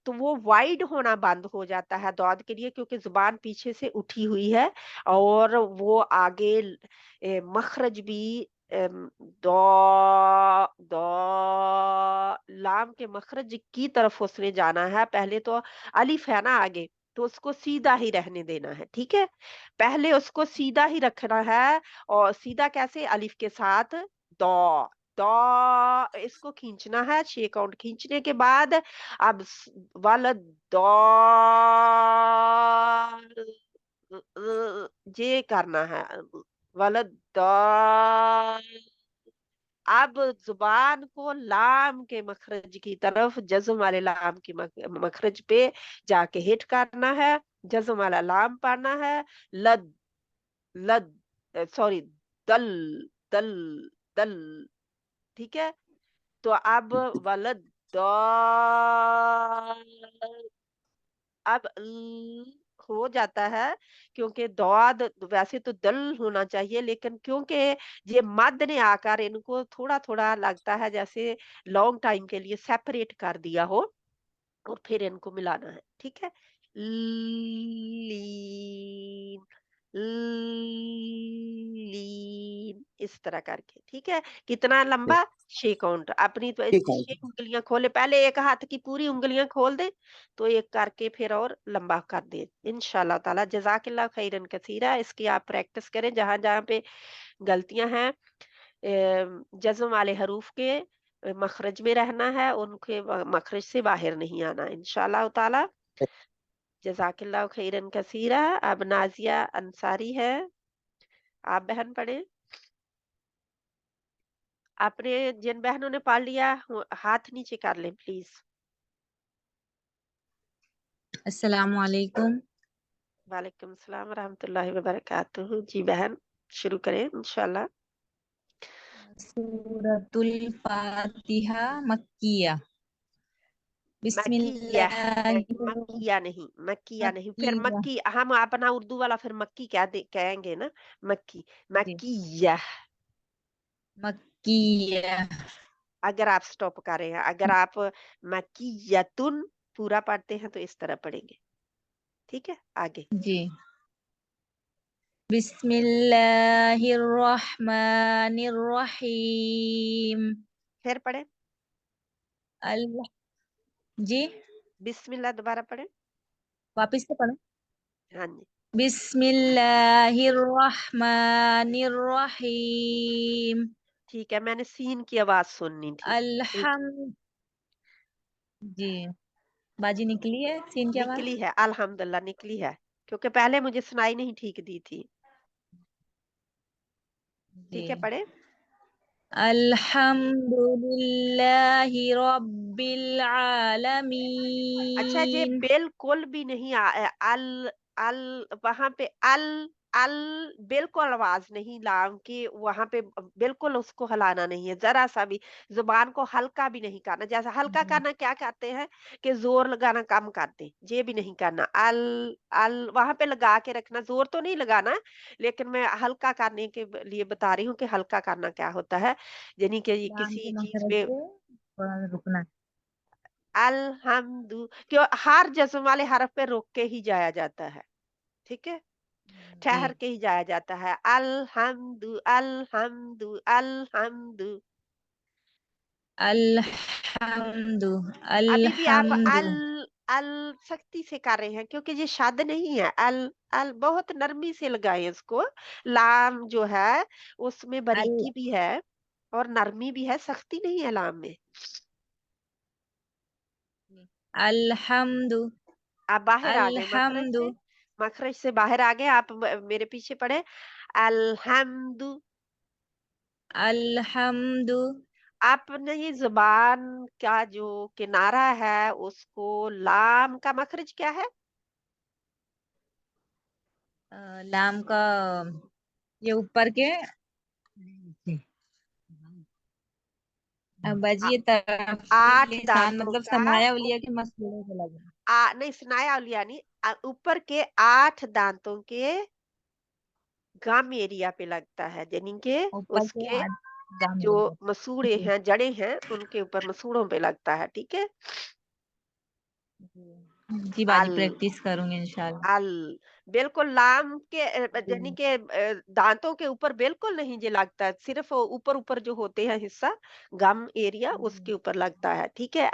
तो वो वाइड होना बंद हो जाता है दौद के लिए, क्योंकि जुबान पीछे से उठी हुई है और वो आगे मखरज भी दौ दौ लाम के मखरज की तरफ उसने जाना है। पहले तो अलिफ है ना आगे, तो उसको सीधा ही रहने देना है, ठीक है? पहले उसको सीधा ही रखना है, और सीधा कैसे? अलिफ के साथ दौ दौ, इसको खींचना है 6 काउंट खींचने के बाद। अब वाल दौल ये करना है, वाल दौल। अब जुबान को लाम के मखरज की तरफ, जज्म वाले लाम की मखरज पे जाके हिट करना है, जज्म वाला लाम पढ़ना है। लद लद सॉरी, दल दल दल, ठीक है? तो अब वलद दाल, अब हो जाता है, क्योंकि दौद वैसे तो दल होना चाहिए, लेकिन क्योंकि ये मद ने आकर इनको थोड़ा थोड़ा लगता है जैसे लॉन्ग टाइम के लिए सेपरेट कर दिया हो, और फिर इनको मिलाना है, ठीक है? लीन, लीन, इस तरह करके, ठीक है? कितना लंबा? 6 काउंट। अपनी तो ठीक है 6 उंगलियां खोले, पहले एक हाथ की पूरी उंगलियां खोल दे, तो एक करके फिर और लंबा कर दे इंशाल्लाह ताला। जजाकिल्लाह खैरन कसीरा। इसकी आप प्रैक्टिस करें, जहां जहां पे गलतियां हैं जज्म वाले हरूफ के मखरज में रहना है, उनके मखरज से बाहर नहीं आना इंशाल्लाह ताला। जज़ाकिल्लाह खैरन कसीरा। अब नाज़िया अंसारी है, आप बहन पढ़ें। आपने जिन बहनों ने पढ़ लिया हाथ नीचे कर लें प्लीज। अस्सलामु अलैकुम। वालेकुम सलाम रहमतुल्लाहि व बरकातुहू। जी बहन शुरू करें इंशाल्लाह। सूरतुल फातिहा मक्किया। मक्किया नहीं, बिस्मिल्लाह मक्किया नहीं, फिर मक्किया। मक्की हम अपना उर्दू वाला फिर मक्की कहेंगे ना, मक्की, जी मक्किया। मक्किया। अगर आप स्टॉप कर रहे हैं, अगर आप मक्कियतुन पूरा पढ़ते हैं तो इस तरह पढ़ेंगे, ठीक है। आगे जी बिस्मिल्लाहिर्रहमानिर्रहीम। फिर पढ़े, अल्लाह। जी बिस्मिल्लाह दोबारा पढ़े। वापिस से पढ़ो। हाँ जी, बिस्मिल्लाहिर्रहमानिर्रहीम। ठीक है, मैंने सीन की आवाज सुननी थी। ठीक, जी बाजी निकली है सीन की आवाज। निकली है, अल्हम्दुलिल्लाह निकली है, क्योंकि पहले मुझे सुनाई नहीं ठीक दी थी। जी ठीक है, पढ़े। अल्हम्दुलिल्लाहि रब्बिल अच्छा, ये आलमीन। बिल्कुल भी नहीं अल अल वहां पे अल बिल्कुल आवाज नहीं लाम की, वहां पे बिल्कुल उसको हिलाना नहीं है, जरा सा भी। जुबान को हल्का भी नहीं करना, जैसा हल्का जी करना क्या कहते हैं कि जोर लगाना कम कर दे, ये भी नहीं करना। अल अल वहां पे लगा के रखना, जोर तो नहीं लगाना, लेकिन मैं हल्का करने के लिए बता रही हूँ कि हल्का करना क्या होता है, यानी कि लाम किसी के चीज मखरज पे से थोड़ा रुकना है। अल्हम्दु क्यों हर जज्म वाले हरफ पे रोक के ही जाया जाता है, ठीक है, जी ठहर के ही जाया जाता है। अल्हम्दु अल्हम्दु अल्हम्दु। अल्हम्दु अभी भी आप अल्हम्दु। अल सख्ती से कर रहे हैं, क्योंकि ये शद नहीं है। अल बहुत नरमी से लगाए इसको। लाम जो है उसमें अल बारीकी भी है और नरमी भी है, सख्ती नहीं है लाम में। अल्हम्दु आप बाहर आ गए अल्हम्दु मखरज से बाहर आ गए आप, मेरे पीछे पड़े। अल्हम्दु। अल्हम्दु। आपने ये जुबान का जो किनारा है उसको, लाम का मखरज क्या है? लाम का ये ऊपर के आ- बाजी तरफ से 8 लिसान दांतों मतलब का समाया उलिया के मसलूड़ों को लगा। नहीं सुनाया अलिया नहीं, ऊपर के 8 दांतों के गम एरिया पे लगता है, यानी कि ऊपर के उसके 8 दाम जो लगे। मसूड़े जी हैं, जड़ें हैं, उनके ऊपर मसूड़ों पे लगता है, ठीक है। जी बाजी अल प्रैक्टिस करूंगी इंशाल्लाह। अल बिल्कुल लाम के जी यानी कि दांतों के ऊपर बिल्कुल नहीं जे लगता है, सिर्फ ऊपर ऊपर जो होते हैं हिस्सा, गम एरिया, उसके ऊपर लगता है, ठीक है।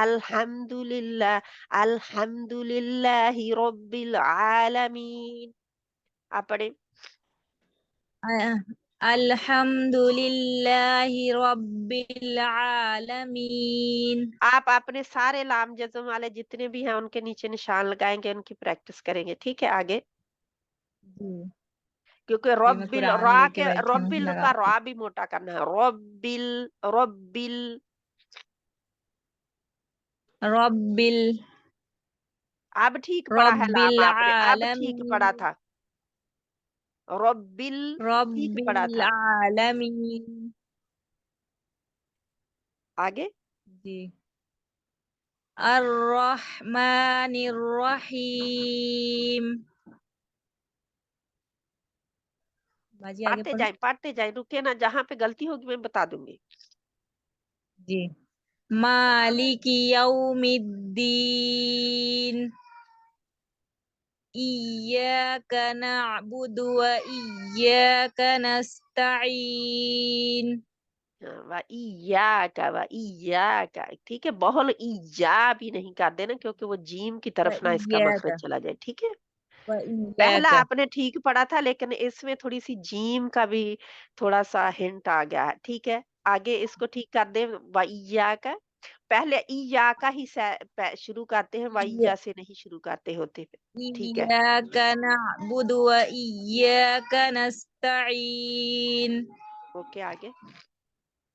अल्हम्दुलिल्लाह अल्हम्दुलिल्लाहि रब्बिल आलमीन। आप पढ़े। अल्हम्दुलिल्लाहि रब्बिल आलमीन। आप अपने सारे लाम जज्म वाले जितने भी हैं उनके नीचे निशान लगाएंगे, उनकी प्रैक्टिस करेंगे, ठीक है। आगे, जी क्योंकि जी मैं रब्बिल कुरान ही रा लेके के बैठी हूँ रब्बिल का लगाती। रा भी मोटा करना है। रब्बिल रब्बिल। रब्बिल अब ठीक पढ़ा है लाम रब्बिल आपने, अब ठीक पढ़ा आलमीन। था। रब्बिल ठीक पढ़ा रब्बिल था। आलमीन। आगे, जी अर्रहमानिर रहीम। बाजी आगे पढ़ो। पढ़ते जाए, रुके ना, जहां पे गलती होगी मैं बता दूंगी। जी मालिकी यौमिद्दीन। इय्याका नअबुदु व इय्याका नस्तईन। व इय्याका, ठीक है। बहुल इया भी नहीं कर देना, क्योंकि वो जीम की व तरफ ना इसका मखरज इय्याका चला जाए, ठीक है। व पहला इय्याका। आपने ठीक पढ़ा था, लेकिन इसमें थोड़ी सी जीम का भी थोड़ा सा हिंट आ गया है, ठीक है। आगे इसको ठीक कर दे। वैया का पहले ईया का ही शुरू करते हैं, वैया से नहीं शुरू करते होते, ठीक है। इय्याका नअबुदु व इय्याका नस्तईन। ओके आगे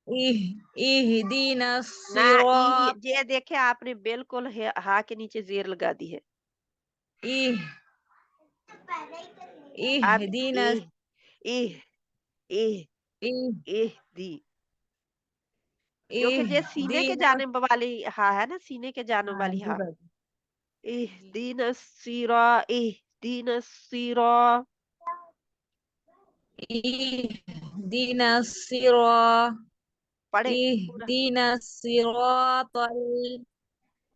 इहदीना ना सिरात ये देखे आपने बिल्कुल हा के नीचे जेर लगा दी है। इह अब इहदीना इह इह इह इह इह दी, क्योंकि ये सीने के इहदीना जाने वाली हा है ना, सीने के जाने हाँ वाली जी हा। बाजी इहदीना सिरा, इहदीना सिरा, इहदीना सिरात पढ़े पूरा। इहदीना सिरातल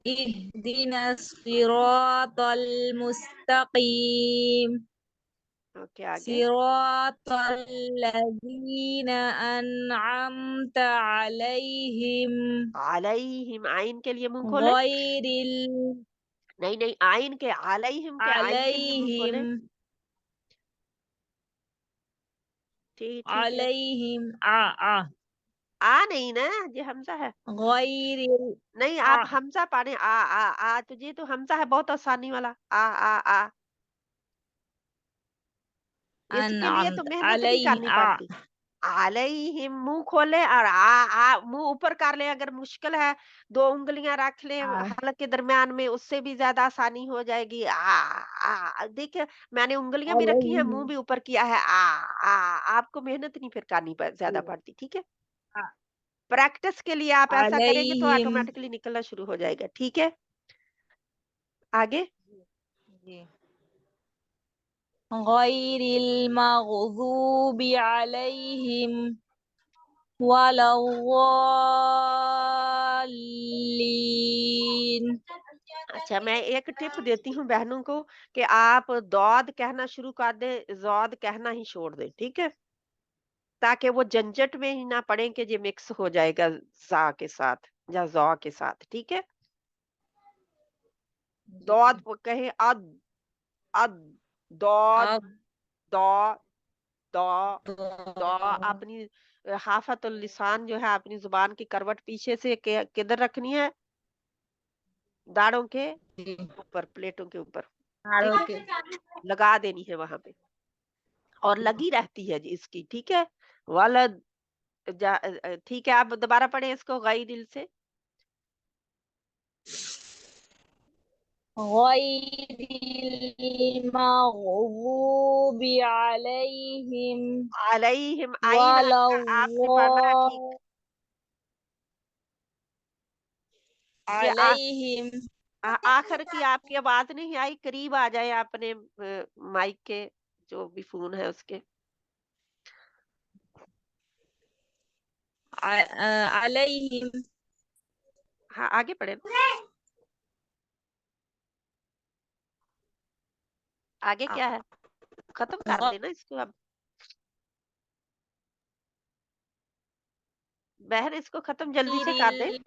इहदीना सिरातल मुस्तकीम ओके आगे सिरातल लज़ीना अनअमता अलैहिम अलैहिम, आइन के लिए मुंह खोले। गैरिल नहीं नहीं, आइन के अलैहिम के आइन के लिए मुंह खोले। अलैहिम ठीक ठीक है, अलैहिम आ नहीं ना, ये हमजा है। गैरिल नहीं आ आप हमजा पढ़े, आ तो ये तो हमजा है बहुत आसानी वाला, आ इसके लिए तो अनअमत मेहनत नहीं अलैहिम करनी पड़ती। अलैहिम मुंह खोले और मुंह ऊपर कर ले, अगर मुश्किल है 2 उंगलियां रख ले हाँ हलक के दरमियान में, उससे भी ज्यादा आसानी हो जाएगी। देखिए मैंने उंगलियां भी रखी है, मुंह अलैहिम भी ऊपर किया है। आपको मेहनत नहीं फिर करनी ज्यादा पड़ती, ठीक है। प्रैक्टिस के लिए आप ऐसा करेंगे तो अलैहिम ऑटोमेटिकली निकलना शुरू हो जाएगा, ठीक है। आगे जी गैरिल मग़ज़ूबि अलैहिम वलद्दाल्लीन अच्छा, मैं एक टिप देती हूँ बहनों को कि आप दौद कहना शुरू कर दें, जौद कहना ही छोड़ दें, ठीक है, ताकि वो झंझट में ही ना पड़े कि ये मिक्स हो जाएगा जा के साथ या जौ के साथ, ठीक है। दौद वो कहें अद दौद अब दौ दौ दौ, अपनी हाफतुल लिसान जो है, अपनी जुबान की करवट पीछे से किधर रखनी है, दाढ़ों के ऊपर, प्लेटों के ऊपर, ठीक है, लगा देनी है वहां पे और लगी रहती है जी इसकी, ठीक है। वलद ठीक है, आप दोबारा पढ़े इसको गैरिल से। गैरिल मग़ज़ूबि अलैहिम अलैहिम, आइन हल्का आपने पढ़ना है, ठीक। ये अलैहिम आखिर की आपकी आवाज नहीं आई, करीब आ जाए अपने माइक के, जो भी फोन है उसके। अलैहिम हाँ आगे पढ़े, आगे क्या है, खत्म कर देना इसको अब, बहन इसको खत्म जल्दी से कर दे।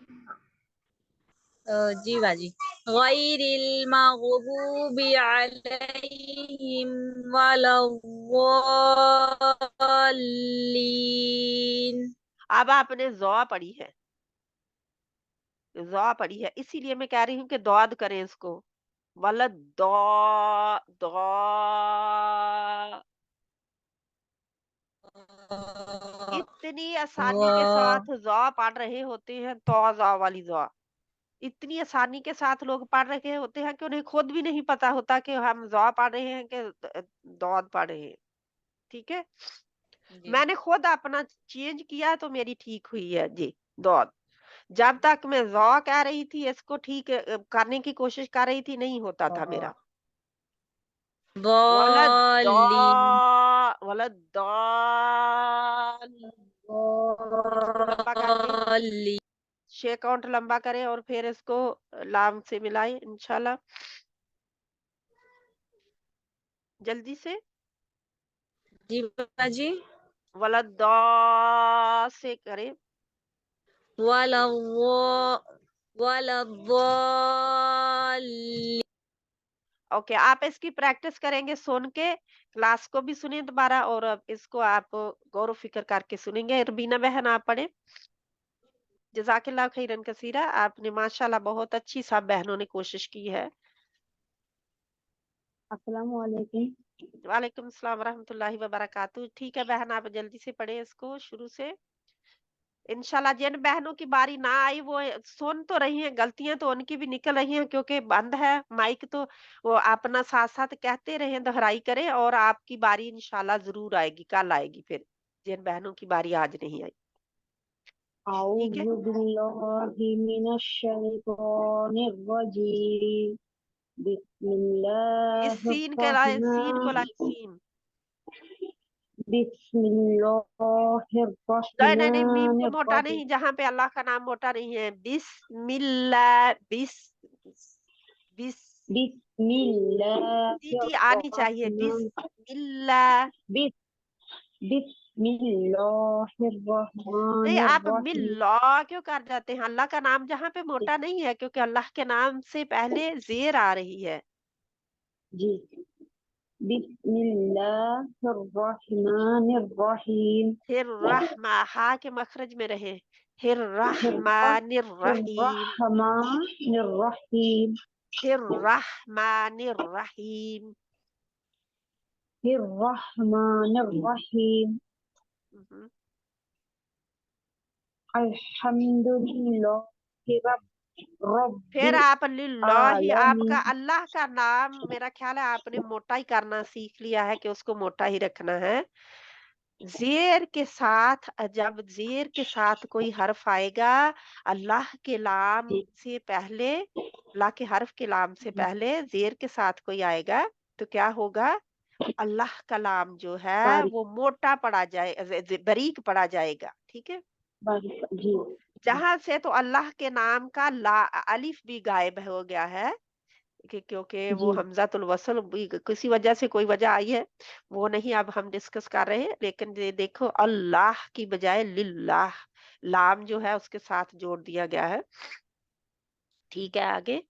जी बाजी गैरिल मग़ज़ूबि अलैहिम वलद्दाल्लीन अब आपने जौ पढ़ी है, जौ पढ़ी है, इसीलिए मैं कह रही हूँ कि दौद करें इसको, वलद दौ दौ, इतनी आसानी के साथ जौ पढ़ रहे होते हैं, तो जौ वाली जौ इतनी आसानी के साथ लोग पढ़ रहे होते हैं कि उन्हें खुद भी नहीं पता होता कि हम जौ पढ़ रहे हैं कि दौद पढ़ रहे हैं, ठीक है। जी मैंने खुद अपना चेंज किया तो मेरी ठीक हुई है जी, दौद। जब तक मैं जौ कह रही थी, इसको ठीक करने की कोशिश कर रही थी, नहीं होता था मेरा। वलद दौ दाल्लीन वलद दौल, इसको लंबा करके दाल्लीन 6 काउंट लंबा करें और फिर इसको लाम से मिलाएं इंशाल्लाह, जल्दी से। जी बाजी वलद दौ से करें, वलद्दाल्लीन ओके। आप इसकी प्रैक्टिस करेंगे सुन के, क्लास को भी सुनिए दोबारा और अब इसको आप गौर फिक्र करके सुनेंगे। रबीना बहन आप पढ़े। जज़ाकिल्लाह खैरन कसीरा, आपने माशाल्लाह बहुत अच्छी सब बहनों ने कोशिश की है। अस्सलाम वालेकुम। वालेकुम अस्सलाम रहमतुल्लाहि व बरकातहू। ठीक है बहन, आप जल्दी से पढ़े इसको शुरू से। इंशाल्लाह जिन बहनों की बारी ना आई वो सुन तो रही हैं, गलतियां तो उनकी भी निकल रही हैं क्योंकि बंद है माइक, तो वो अपना साथ साथ कहते रहे, दोहराई करें, और आपकी बारी इंशाल्लाह जरूर आएगी, कल आएगी फिर, जिन बहनों की बारी आज नहीं आई। ठीक है, अऊज़ु बिल्लाहि मिनश शैतानिर रजीम। इस सीन के लाए, सीन को लाए, सीन। नहीं, मीम को मोटा नहीं, जहाँ पे अल्लाह का नाम मोटा नहीं है। बिस्मिल्लाह, बिस सीटी आनी चाहिए। बिस्मिल्लाह, नहीं आप मिल्ला क्यों कर जाते हैं? अल्लाह का नाम जहाँ पे मोटा नहीं है, क्योंकि अल्लाह के नाम से पहले जेर आ रही है। जी, बिस्मिल्लाहिर्रहमानिर्रहीम। फिर रहमा, हा के मखरज में रहे। फिर रहमानिर रहीम, रहमानिर्रहीम। फिर रहमानिर रहीम। रहमानिर्रहीम। अल्हम्दुलिल्लाहि फिर रब्बिल आप लिल्लाही, आपका आलमीन। अल्लाह का नाम मेरा ख्याल है आपने मोटा ही करना सीख लिया है कि उसको मोटा ही रखना है। जेर के साथ, जब जेर के साथ कोई हर्फ आएगा, अल्लाह के लाम जी, से पहले, अल्लाह के हर्फ के लाम से जी, पहले जेर के साथ कोई आएगा तो क्या होगा? अल्लाह का लाम जो है बारिक वो मोटा पड़ा जाए, बारीक पड़ा जाएगा। ठीक है, बारिक जी, जहां से तो अल्लाह के नाम का ला अलिफ भी गायब हो गया है, क्योंकि वो जी, हमजातुल वसल भी किसी वजह से, कोई वजह आई है, वो नहीं अब हम डिस्कस कर रहे हैं। लेकिन ये देखो, अल्लाह की बजाय लिल्लाह लाम जो है उसके साथ जोड़ दिया गया है। ठीक है, आगे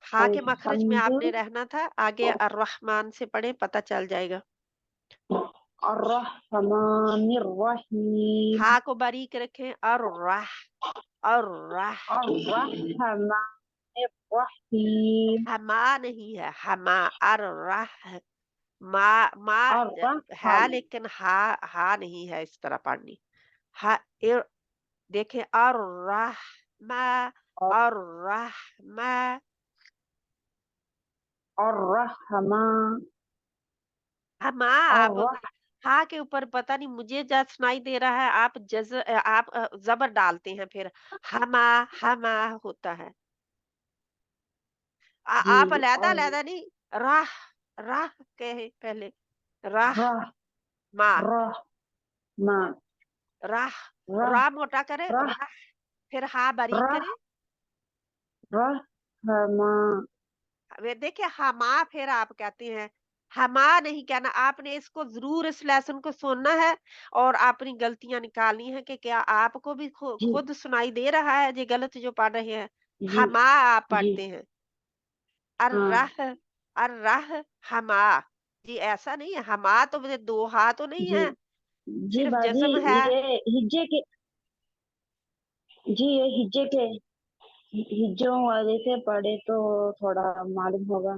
हा के मखरज में अल्हम्दु आपने रहना था। आगे अर्रहमान से पढ़े, पता चल जाएगा। अर्रहमानिर्रहीम। हा को बारीक रखें। अर्राह, अर्राह, अर्रहमानिर्रहीम। हमा नहीं है, हमा, अर्राह, मा, मा है, अर्रहम लेकिन हा नहीं है इस तरह पढ़नी। हा, देखें, अर्रहमा, अर्रहमा, अर्रहमा हमा। आप हा के ऊपर पता नहीं मुझे जब सुनाई दे रहा है, आप आप जबर डालते हैं, फिर हमा, हमा होता है। जी आप अलहदा अलहदा नहीं, राह, राह कहे पहले, राह रह मा, रह मा राह, रह रा मोटा करे, रह राह, फिर हा बारीक रह करे। रहमा। वे देखिए, हमा फिर आप कहते हैं, हमा नहीं कहना। आपने इसको जरूर, इस लेसन को सुनना है और अपनी गलतियां निकालनी है कि क्या आपको भी जी खुद सुनाई दे रहा है ये गलत जो पढ़ रहे हैं। जी हमा आप जी पढ़ते हैं, हाँ अर्रह, अर्रह, हमा। जी ऐसा नहीं है, हमा तो मुझे दो हा तो नहीं जी है, जी सिर्फ बाजी, जज्म है। ये हिज्जे के जी, ये हिज्जों वाले से पढ़े तो थोड़ा मालूम होगा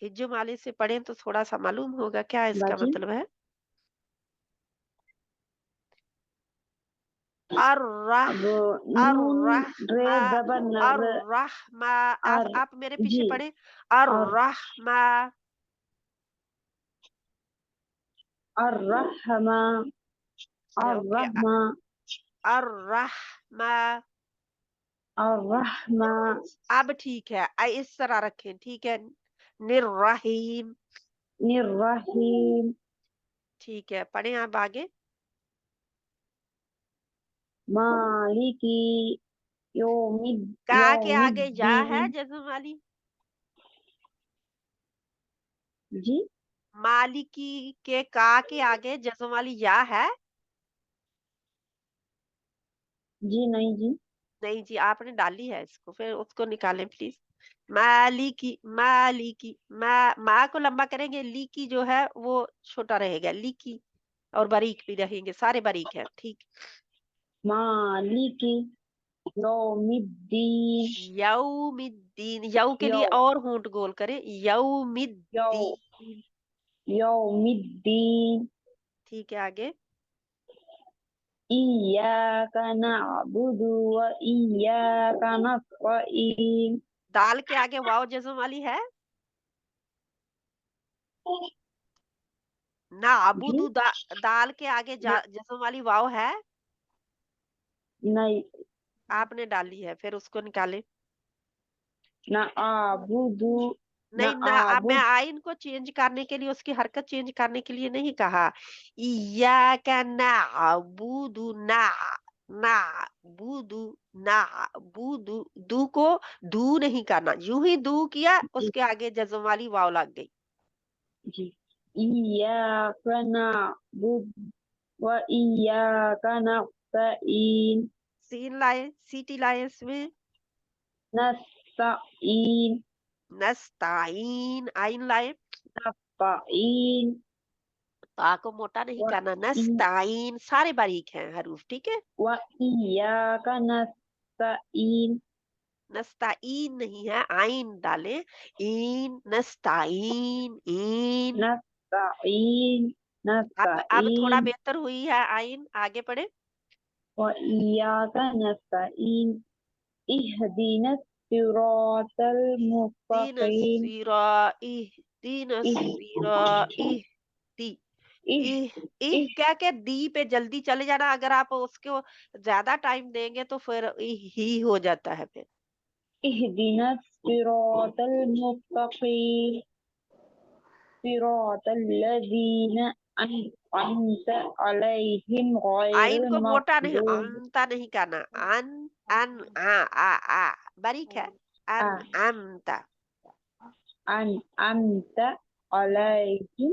हिज्जो माले से पढ़ें तो थोड़ा सा मालूम होगा, क्या इसका बाजी। मतलब है? अर्रह, अब नून रे अर्रहमा, जबर नर अर्रहमा। और आप मेरे पीछे जी पढ़े, और अर्रहमा, अर्रहमा ओके, अर्रहमा अर्रहमा। अर्रहमा अब ठीक है, इस तरह रखें, ठीक है। निर्रहीम, निर्रहीम। ठीक है, पढ़े आप आगे। मालिकी का के आगे या है यौमिद्दीन। जज्म वाली? जी मालिकी के का के आगे जज्म वाली या है? जी नहीं जी नहीं जी, आपने डाली है इसको, फिर उसको निकालें प्लीज। मालिकी, मालिकी, माँ को लंबा करेंगे, ली की जो है वो छोटा रहेगा, ली की, और बारीक भी रहेंगे, सारे बारीक हैं। ठीक, मालिकी यौमिद्दीन। यौमिद्दीन, यौमिद्दीन, यऊ के लिए यौ और होंठ गोल करें, यौमिद्दीन। यौमिद्दीन ठीक है, आगे। इय्याका नअबुदु व इय्याका नस्तईन। दाल के आगे वाव जज़म वाली है ना, अबुदू दाल के आगे जज़म वाली वाव है, नहीं, आपने डाली है, फिर उसको निकाले। नअबुदु नहीं ना, अब मैं नअबुद आइन को चेंज करने के लिए, उसकी हरकत चेंज करने के लिए नहीं कहा। इय्याका नअबुदु नअबुदु, दू को दू नहीं करना, यूं ही दू किया, उसके आगे जज़म वाली वाव लग गई। जी। इय्याका नअबुदु व इय्याका नस्तईन। सीन लाए, सीटी लाए इसमें, नस्तईन नस्ताइन, आइन लाए, नस्तईन ता को मोटा नहीं व करना, नस्ताइन, सारे बारीक हैं हरूफ, ठीक है। व इय्याका नस्तईन। नस्ताइन नहीं है, आइन डाले, इन नस्ताइन, इन। नस्तईन अब थोड़ा नस्तईन बेहतर हुई है आइन, आगे पढ़े। व इय्याका नस्तईन इहदिना सिरातल दीन मुस्तकीम। सीरा दीन सीरा दी इह इह क्या क्या दी पे जल्दी चले जाना, अगर आप उसको ज्यादा टाइम देंगे तो फिर ही हो जाता है फिर। इहदिना सिरातल मुस्तकीम सिरातल लज़ीना अनअमता अलैहिम आइन गैरिल को मोटा नहीं, मग़दूब अंता नहीं करना, अन आ बारीक है, अन अंता, अनअमता अलैहिम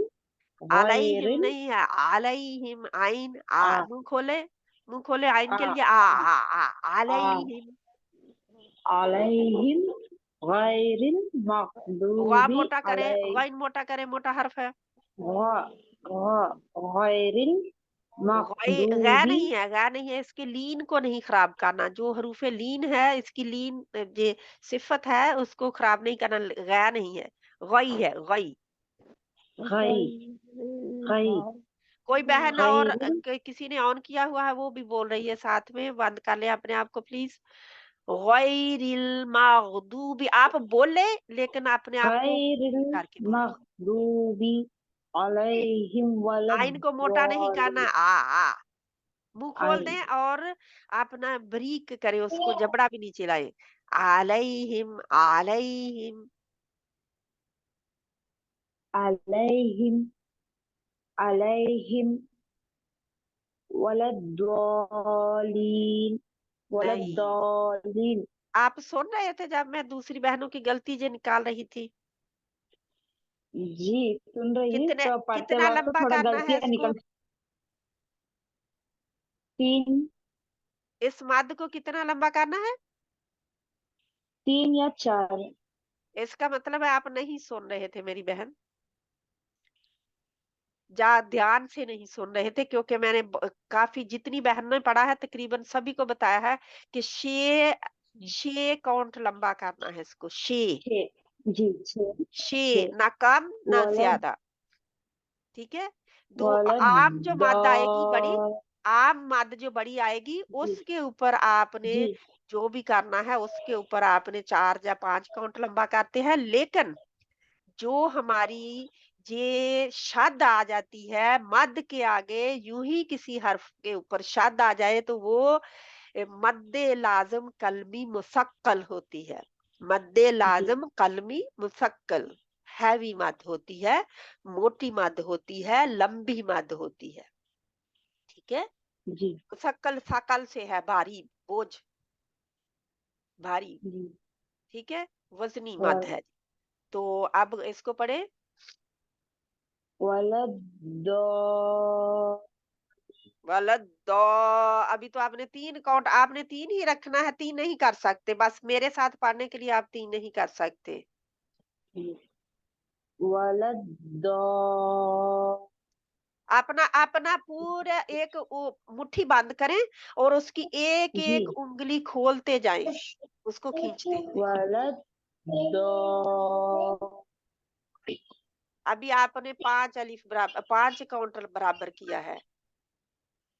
अलैहिम गैरिल नहीं है, अलैहिम, आइन आ मुंह खोले आइन के आ लिए, आ अलैहिम, अलैहिम गैरिल वा मग़दूबि मोटा करे, अलैहिम गैन मोटा करे, मोटा हर्फ है, गैरिल गै मग़दूबि नहीं है, इसकी लीन को नहीं खराब करना, जो हरूफे लीन है इसकी लीन जे सिफत है उसको खराब नहीं करना, गै नहीं है, गई है, गई। गई गई कोई बहन और गैरिल किसी ने ऑन किया हुआ है वो भी बोल रही है साथ में, बंद कर ले अपने आप को प्लीज। गैरिल मग़दूबी, आप बोले लेकिन अपने आप को गैरिल करके बोले, मग़दूबि अलैहिम आइन को मोटा नहीं करना, वलद्दालिन। मुंह खोल दें और अपना बरीक करें, उसको जबड़ा भी नीचे लाए, अलैहिम अलैहिम, अलैहिम अलैहिम वलद्दालिन नहीं। वलद्दालिन। आप सुन रहे थे जब मैं दूसरी बहनों की गलती जो निकाल रही थी? जी सुन रही हूँ, तो पढ़ते कितना वक्त लंबा थोड़ा करना है गलतियां इसको? निकल। 3 इस मद को कितना लंबा करना है? 3 या 4। इसका मतलब है आप नहीं सुन रहे थे मेरी बहन, ध्यान से नहीं सुन रहे थे, क्योंकि मैंने काफी जितनी बहन ने पढ़ा है तकरीबन सभी को बताया है कि शे काउंट लंबा करना है इसको, शे 6 ना कम ना वलद ज्यादा, ठीक है। आम जो मद आएगी बड़ी, आम मद जो बड़ी आएगी उसके ऊपर आपने जी जो भी करना है उसके ऊपर आपने 4 या 5 काउंट लंबा करते हैं, लेकिन जो हमारी ये शद आ जाती है मद के आगे, यूं ही किसी हर्फ के ऊपर शद आ जाए तो वो मद्दे लाजम कलमी मुसक्कल होती है, मद्दे लाजम कलमी मुसक्कल, हैवी मद होती है, मोटी मद होती है, लंबी मद होती है, ठीक है। जी मुसक्कल सकल से है, भारी, बोझ, भारी, जी ठीक है, वजनी मद है। तो अब इसको पढ़े, वलद्दा गलत दो। अभी तो आपने 3 काउंट, आपने 3 ही रखना है, 3 नहीं कर सकते, बस मेरे साथ पढ़ने के लिए आप 3 नहीं कर सकते। वलद्दा अपना अपना पूरा एक मुट्ठी बंद करें और उसकी एक जी एक उंगली खोलते जाएं, उसको खींचते हुए। वलद दो अभी आपने 5 अलिफ बराबर 5 काउंटर बराबर किया है,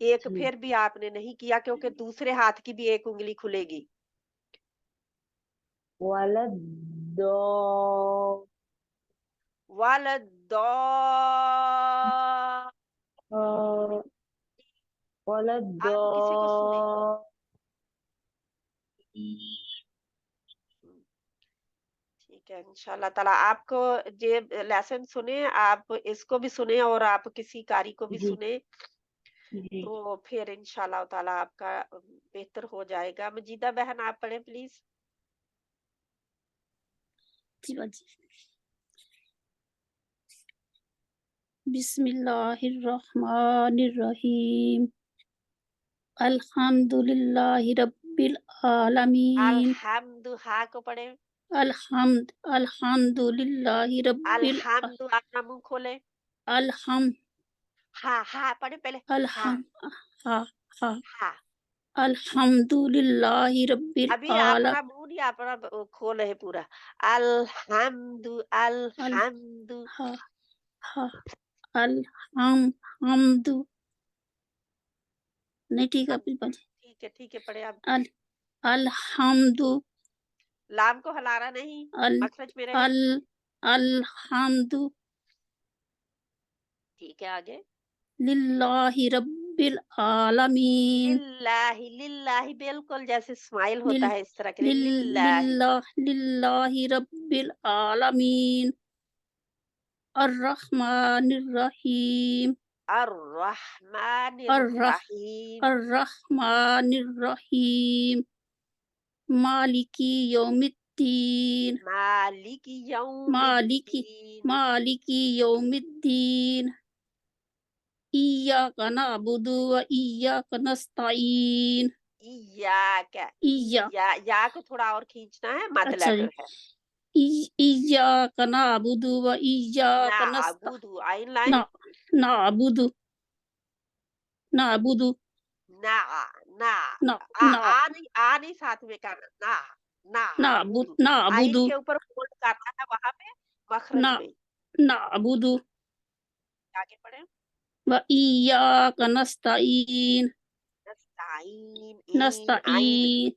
एक जी फिर भी आपने नहीं किया क्योंकि दूसरे हाथ की भी एक उंगली खुलेगी। वलद दो वलद्दो वलद दो आगे किसी को सुने। ठीक है, इंशाल्लाह ताला आपको ये लेसन सुने, आप इसको भी सुने और आप किसी कारी को भी जी सुने, जी तो फिर इंशाल्लाह ताला आपका बेहतर हो जाएगा। मजीदा बहन आप पढ़ें प्लीज। जी बाजी। बिस्मिल्लाहिर्रहमानिर्रहीम। अल्हम्दुलिल्लाहि रब्बिल आलमीन। अल्हम्दु हा को पढ़ें। अल्हम्दुलिल्लाहि रब्बिल अल्हम्दु अपना मुंह खोले। अलहम हा पढ़े पहले। हा अलहम हा हा हा अल्हम्दुलिल्लाहि रब्बिल अभी आलम अपना मुंह नहीं अपना खोले है पूरा। अल्हम्दु अल अल्हम्दु हा हा अलहम्दु नहीं ठीक है अपनी बाजी। ठीक है पढ़े आप। अल अलहम्दु लाम को हलाना नहीं, अल मखरज में रहे। अल अलहम्दु ठीक है आगे। लिल्लाहि रब्बिल आलमीन। लिल्लाही लिल्लाही बिल्कुल जैसे स्माइल होता लिल है इस तरह के लिए लिल लिल्लाही। लिल्लाहि रब्बिल आलमीन। अर्रहमानिर रहीम अर्रहमानिर अर्रह रहीम अर्रहमानिर रहीम मालिकी यौमिद्दीन मालिकी मालिकी यौमिद्दीन मालिकी यौमिद्दीन इय्याका नअबुदु व इय्याका नस्तईन। इय्याका इय्या या को थोड़ा और खींचना है, मद अच्छा जी। लेटर है। इय्याका नअबुदु व इय्याका नाअबुदु आइन लाइन। नअबुदु नअबुदु ना ना ना ना आ नहीं साथ में करना। ना नाअबुदु आइन नअबुदु के ऊपर होल्ड करना है वहां पे मखरज ना में। नअबुदु आगे पढ़े। व इय्याका नस्तईन नस्ताइन आइन नस्तईन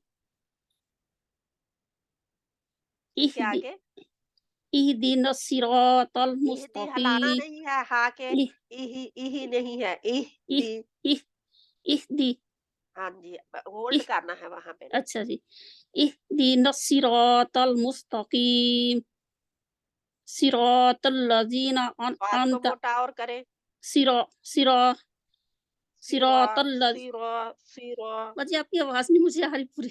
ठीक है इहदी आगे। इहदिनस सिरातल इहदी हलाना मुस्तकीम नहीं है, हा के इह इही नहीं है, इह इहदी। इह इहदी हाँ जी होल्ड इह करना है वहां पे। अच्छा जी। इहदिनस सिरातल मुस्तकीम सिरातल लजीना बात को अनअमता मोटा और करें। सिरा सिरा सिरा सिरातल लज सिरा सिरा बाजी आपकी आवाज नहीं मुझे आ रही पूरी।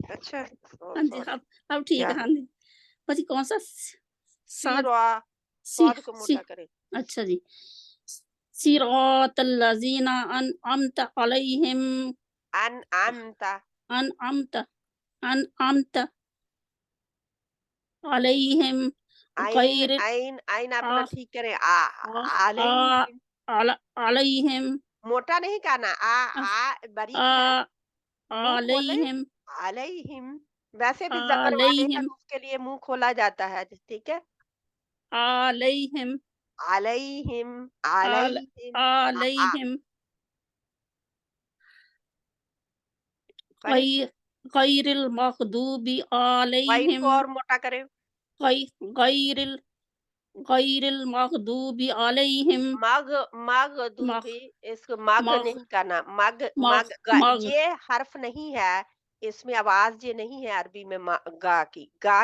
अच्छा हाँ जी सॉरी अब ठीक है याद हाँ जी बाजी कौन सा साद सिरा सी स्वाद को सी मोटा करें। अच्छा जी। सिरातल लजीना अनअमता अलैहिम अनअमता अनअमता अनअमता अलैहिम आइन गैर आइन आइन अपना आ ठीक करें। आ अलैहिम अलैहिम मोटा नहीं करना। बारीक है, आ मुंह खोले। अलैहिम अलैहिम वैसे भी जबर वाले हैं अलैहिम तो उसके लिए मुंह खोला जाता है, ठीक है। अलैहिम अलैहिम अल अलैहिम अलैहिम पढ़े। गैरिल मग़दूबी वाइन अलैहिम को और मोटा करें। गैरिल गैरिल मग़दूबी अलैहिम मग मग मग दूबी इसको मग मग नहीं करना। मग मग मग ये हर्फ नहीं है, इसमें आवाज ये नहीं है अरबी में। गा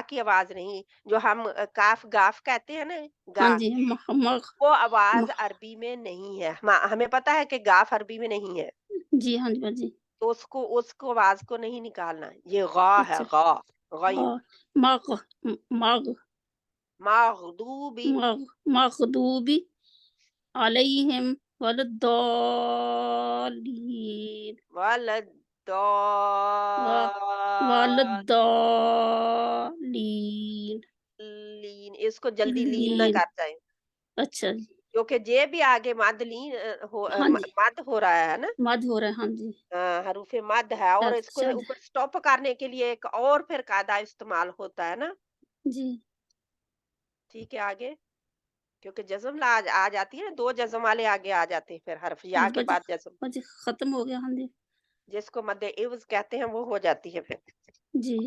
की आवाज नहीं, जो हम काफ गाफ कहते हैं ना, हाँ गा जी मग वो आवाज मग अरबी में नहीं है। हमें पता है कि गाफ अरबी में नहीं है, जी हाँ जी बाजी तो उसको उसको आवाज को नहीं निकालना। ये गा है, अच्छा गा गई हाँ मग मग मगदूबी मग़दूबी अलैहिम वलद्दालीन व- वलद्दालीन इसको जल्दी लीन ना लीन कर जाए, अच्छा जी क्योंकि जे भी आगे मद लीन हाँ जी मद हो रहा है ना। मद हो रहा है हाँ जी हरूफे मद है और शाद इसको शाद ऊपर स्टॉप करने के लिए एक और फिर कायदा इस्तेमाल होता है ना। جی ٹھیک ہے آگے، کیونکہ جزم آ جاتی ہے نا، 2 جزم والے آگے آ جاتے ہیں، پھر حرف یا کے بعد جزم، باجی ختم ہو گیا. ہاں جی جس کو مد عوض کہتے ہیں وہ ہو جاتی ہے پھر. جی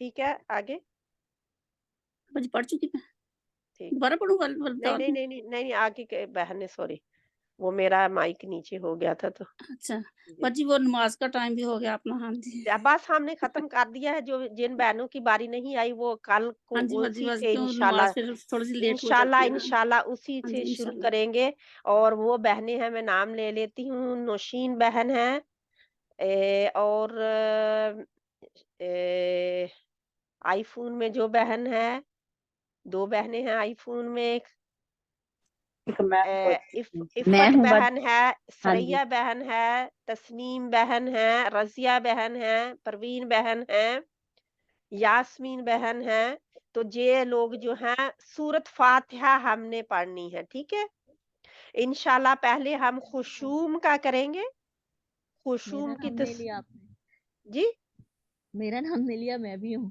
ٹھیک ہے آگے. باجی پڑھ چکی میں. ٹھیک، دوبارہ پڑھوں نہیں آگے کے بہن نے سوری، وہ میرا مائک نیچے ہو گیا تھا تو. اچھا جی باجی وہ نماز کا ٹائم بھی ہو گیا اپنا. ہاں جی بس ہم نے ختم کر دیا ہے. جو جن بہنوں کی باری نہیں آئی وہ کل کو ہاں جی باجی اسی بس سے کیوں انشاءاللہ نماز پھر تھوڑی سی لیٹ ہو جاتی ہے نا. انشاءاللہ اسی ہاں سے جی شروع انشاءاللہ. کریں گے. اور وہ بہنیں ہیں، میں نام لے لیتی ہوں. نوشین بہن ہے، اور آئی فون میں جو بہن ہے، 2 بہنیں ہیں آئی فون میں. عفت بہن ہے، سریا بہن ہے، تسنیم بہن ہے، رضیہ بہن ہے، پروین بہن ہے، یاسمین بہن ہے. تو یہ لوگ جو ہیں سورت فاتحہ ہم نے پڑھنی ہے. ٹھیک ہے انشاءاللہ. پہلے ہم خشوم کا کریں گے. خشوم کی جی میرا نام نہیں لیا، میں بھی ہوں.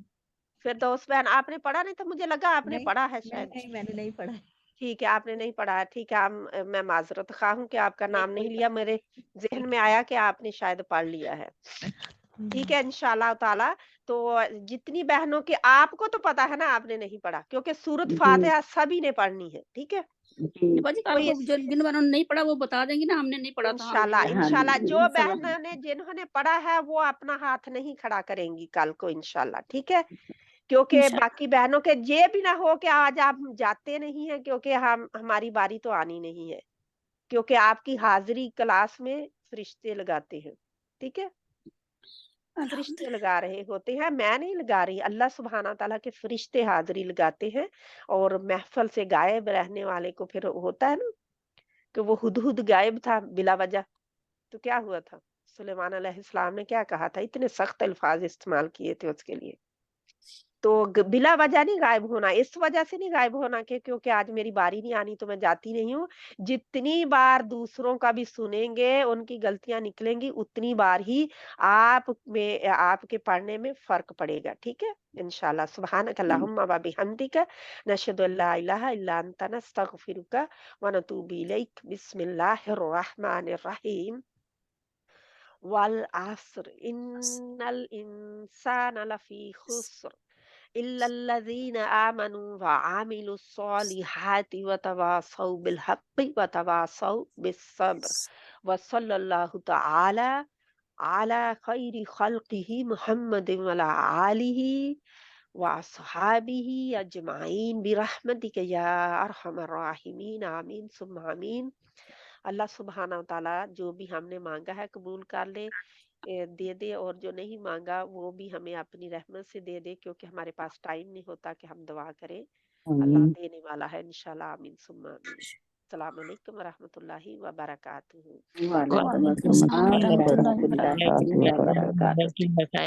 فردوس بہن آپ نے پڑھا نہیں تھا، مجھے لگا آپ نے پڑھا ہے شاید. نہیں میں نے نہیں پڑھا. ٹھیک ہے آپ نے نہیں پڑھا ہے. ٹھیک ہے میں معذرت خواہ ہوں کہ آپ کا نام نہیں لیا. میرے ذہن میں آیا کہ آپ نے شاید پڑھ لیا ہے. ٹھیک ہے انشاءاللہ تعالی. تو جتنی بہنوں کے آپ کو تو پتا ہے نا آپ نے نہیں پڑھا، کیونکہ سورت فاتحہ سبھی نے پڑھنی ہے. ٹھیک ہے باجی کل کو جن بہنوں نے نہیں پڑھا وہ بتا دیں گی نا ہم نے نہیں پڑھا تھا. انشاءاللہ جو بہنوں نے جنہوں نے پڑھا ہے وہ اپنا ہاتھ نہیں کھڑا کریں گی کل کو انشاءاللہ. ٹھیک ہے کیونکہ باقی بہنوں کے یہ بھی نہ ہو کہ آج آپ جاتے نہیں ہیں، کیونکہ ہماری باری تو آنی نہیں ہے، کیونکہ آپ کی حاضری کلاس میں فرشتے لگاتے ہیں. ٹھیک ہے فرشتے لگا رہے ہوتے ہیں، میں نہیں لگا رہی، اللہ سبحانہ تعالیٰ کے فرشتے حاضری لگاتے ہیں. اور محفل سے غائب رہنے والے کو پھر ہوتا ہے نا کہ وہ ہدہد غائب تھا بلا وجہ، تو کیا ہوا تھا؟ سلیمان علیہ السلام نے کیا کہا تھا؟ اتنے سخت الفاظ استعمال کیے تھے اس کے لیے. تو بلا وجہ نہیں غائب ہونا، اس وجہ سے نہیں غائب ہونا کہ کیونکہ آج میری باری نہیں آنی تو میں جاتی نہیں ہوں. جتنی بار دوسروں کا بھی سنیں گے ان کی غلطیاں نکلیں گی، اتنی بار ہی آپ کے پڑھنے میں فرق پڑے گا. ٹھیک ہے انشاءاللہ. سبحانک اللہم و بحمدک نشہد ان لا الہ الا انت نستغفرک و نتوب الیک. بسم اللہ الرحمن الرحیم. والعصر ان الانسان لفی خسر الا الذین آمنوا وعملوا الصالحات وتواصوا بالحق وتواصوا بالصبر. وصلی اللہ تعالی علی خیر خلقہ محمد وعلی آلہ واصحابہ اجمعین برحمتک یا ارحم الراحمین. آمین ثم آمین. اللہ سبحانہ وتعالی جو بھی ہم نے مانگا ہے قبول کر لے، دے دے، اور جو نہیں مانگا وہ بھی ہمیں اپنی رحمت سے دے دے، کیونکہ ہمارے پاس ٹائم نہیں ہوتا کہ ہم دعا کریں. اللہ دینے والا ہے انشاءاللہ. آمین ثم آمین. السلام علیکم ورحمۃ اللہ وبرکاتہ. وعلیکم السلام ورحمۃ اللہ وبرکاتہ. اللہ کی بتائے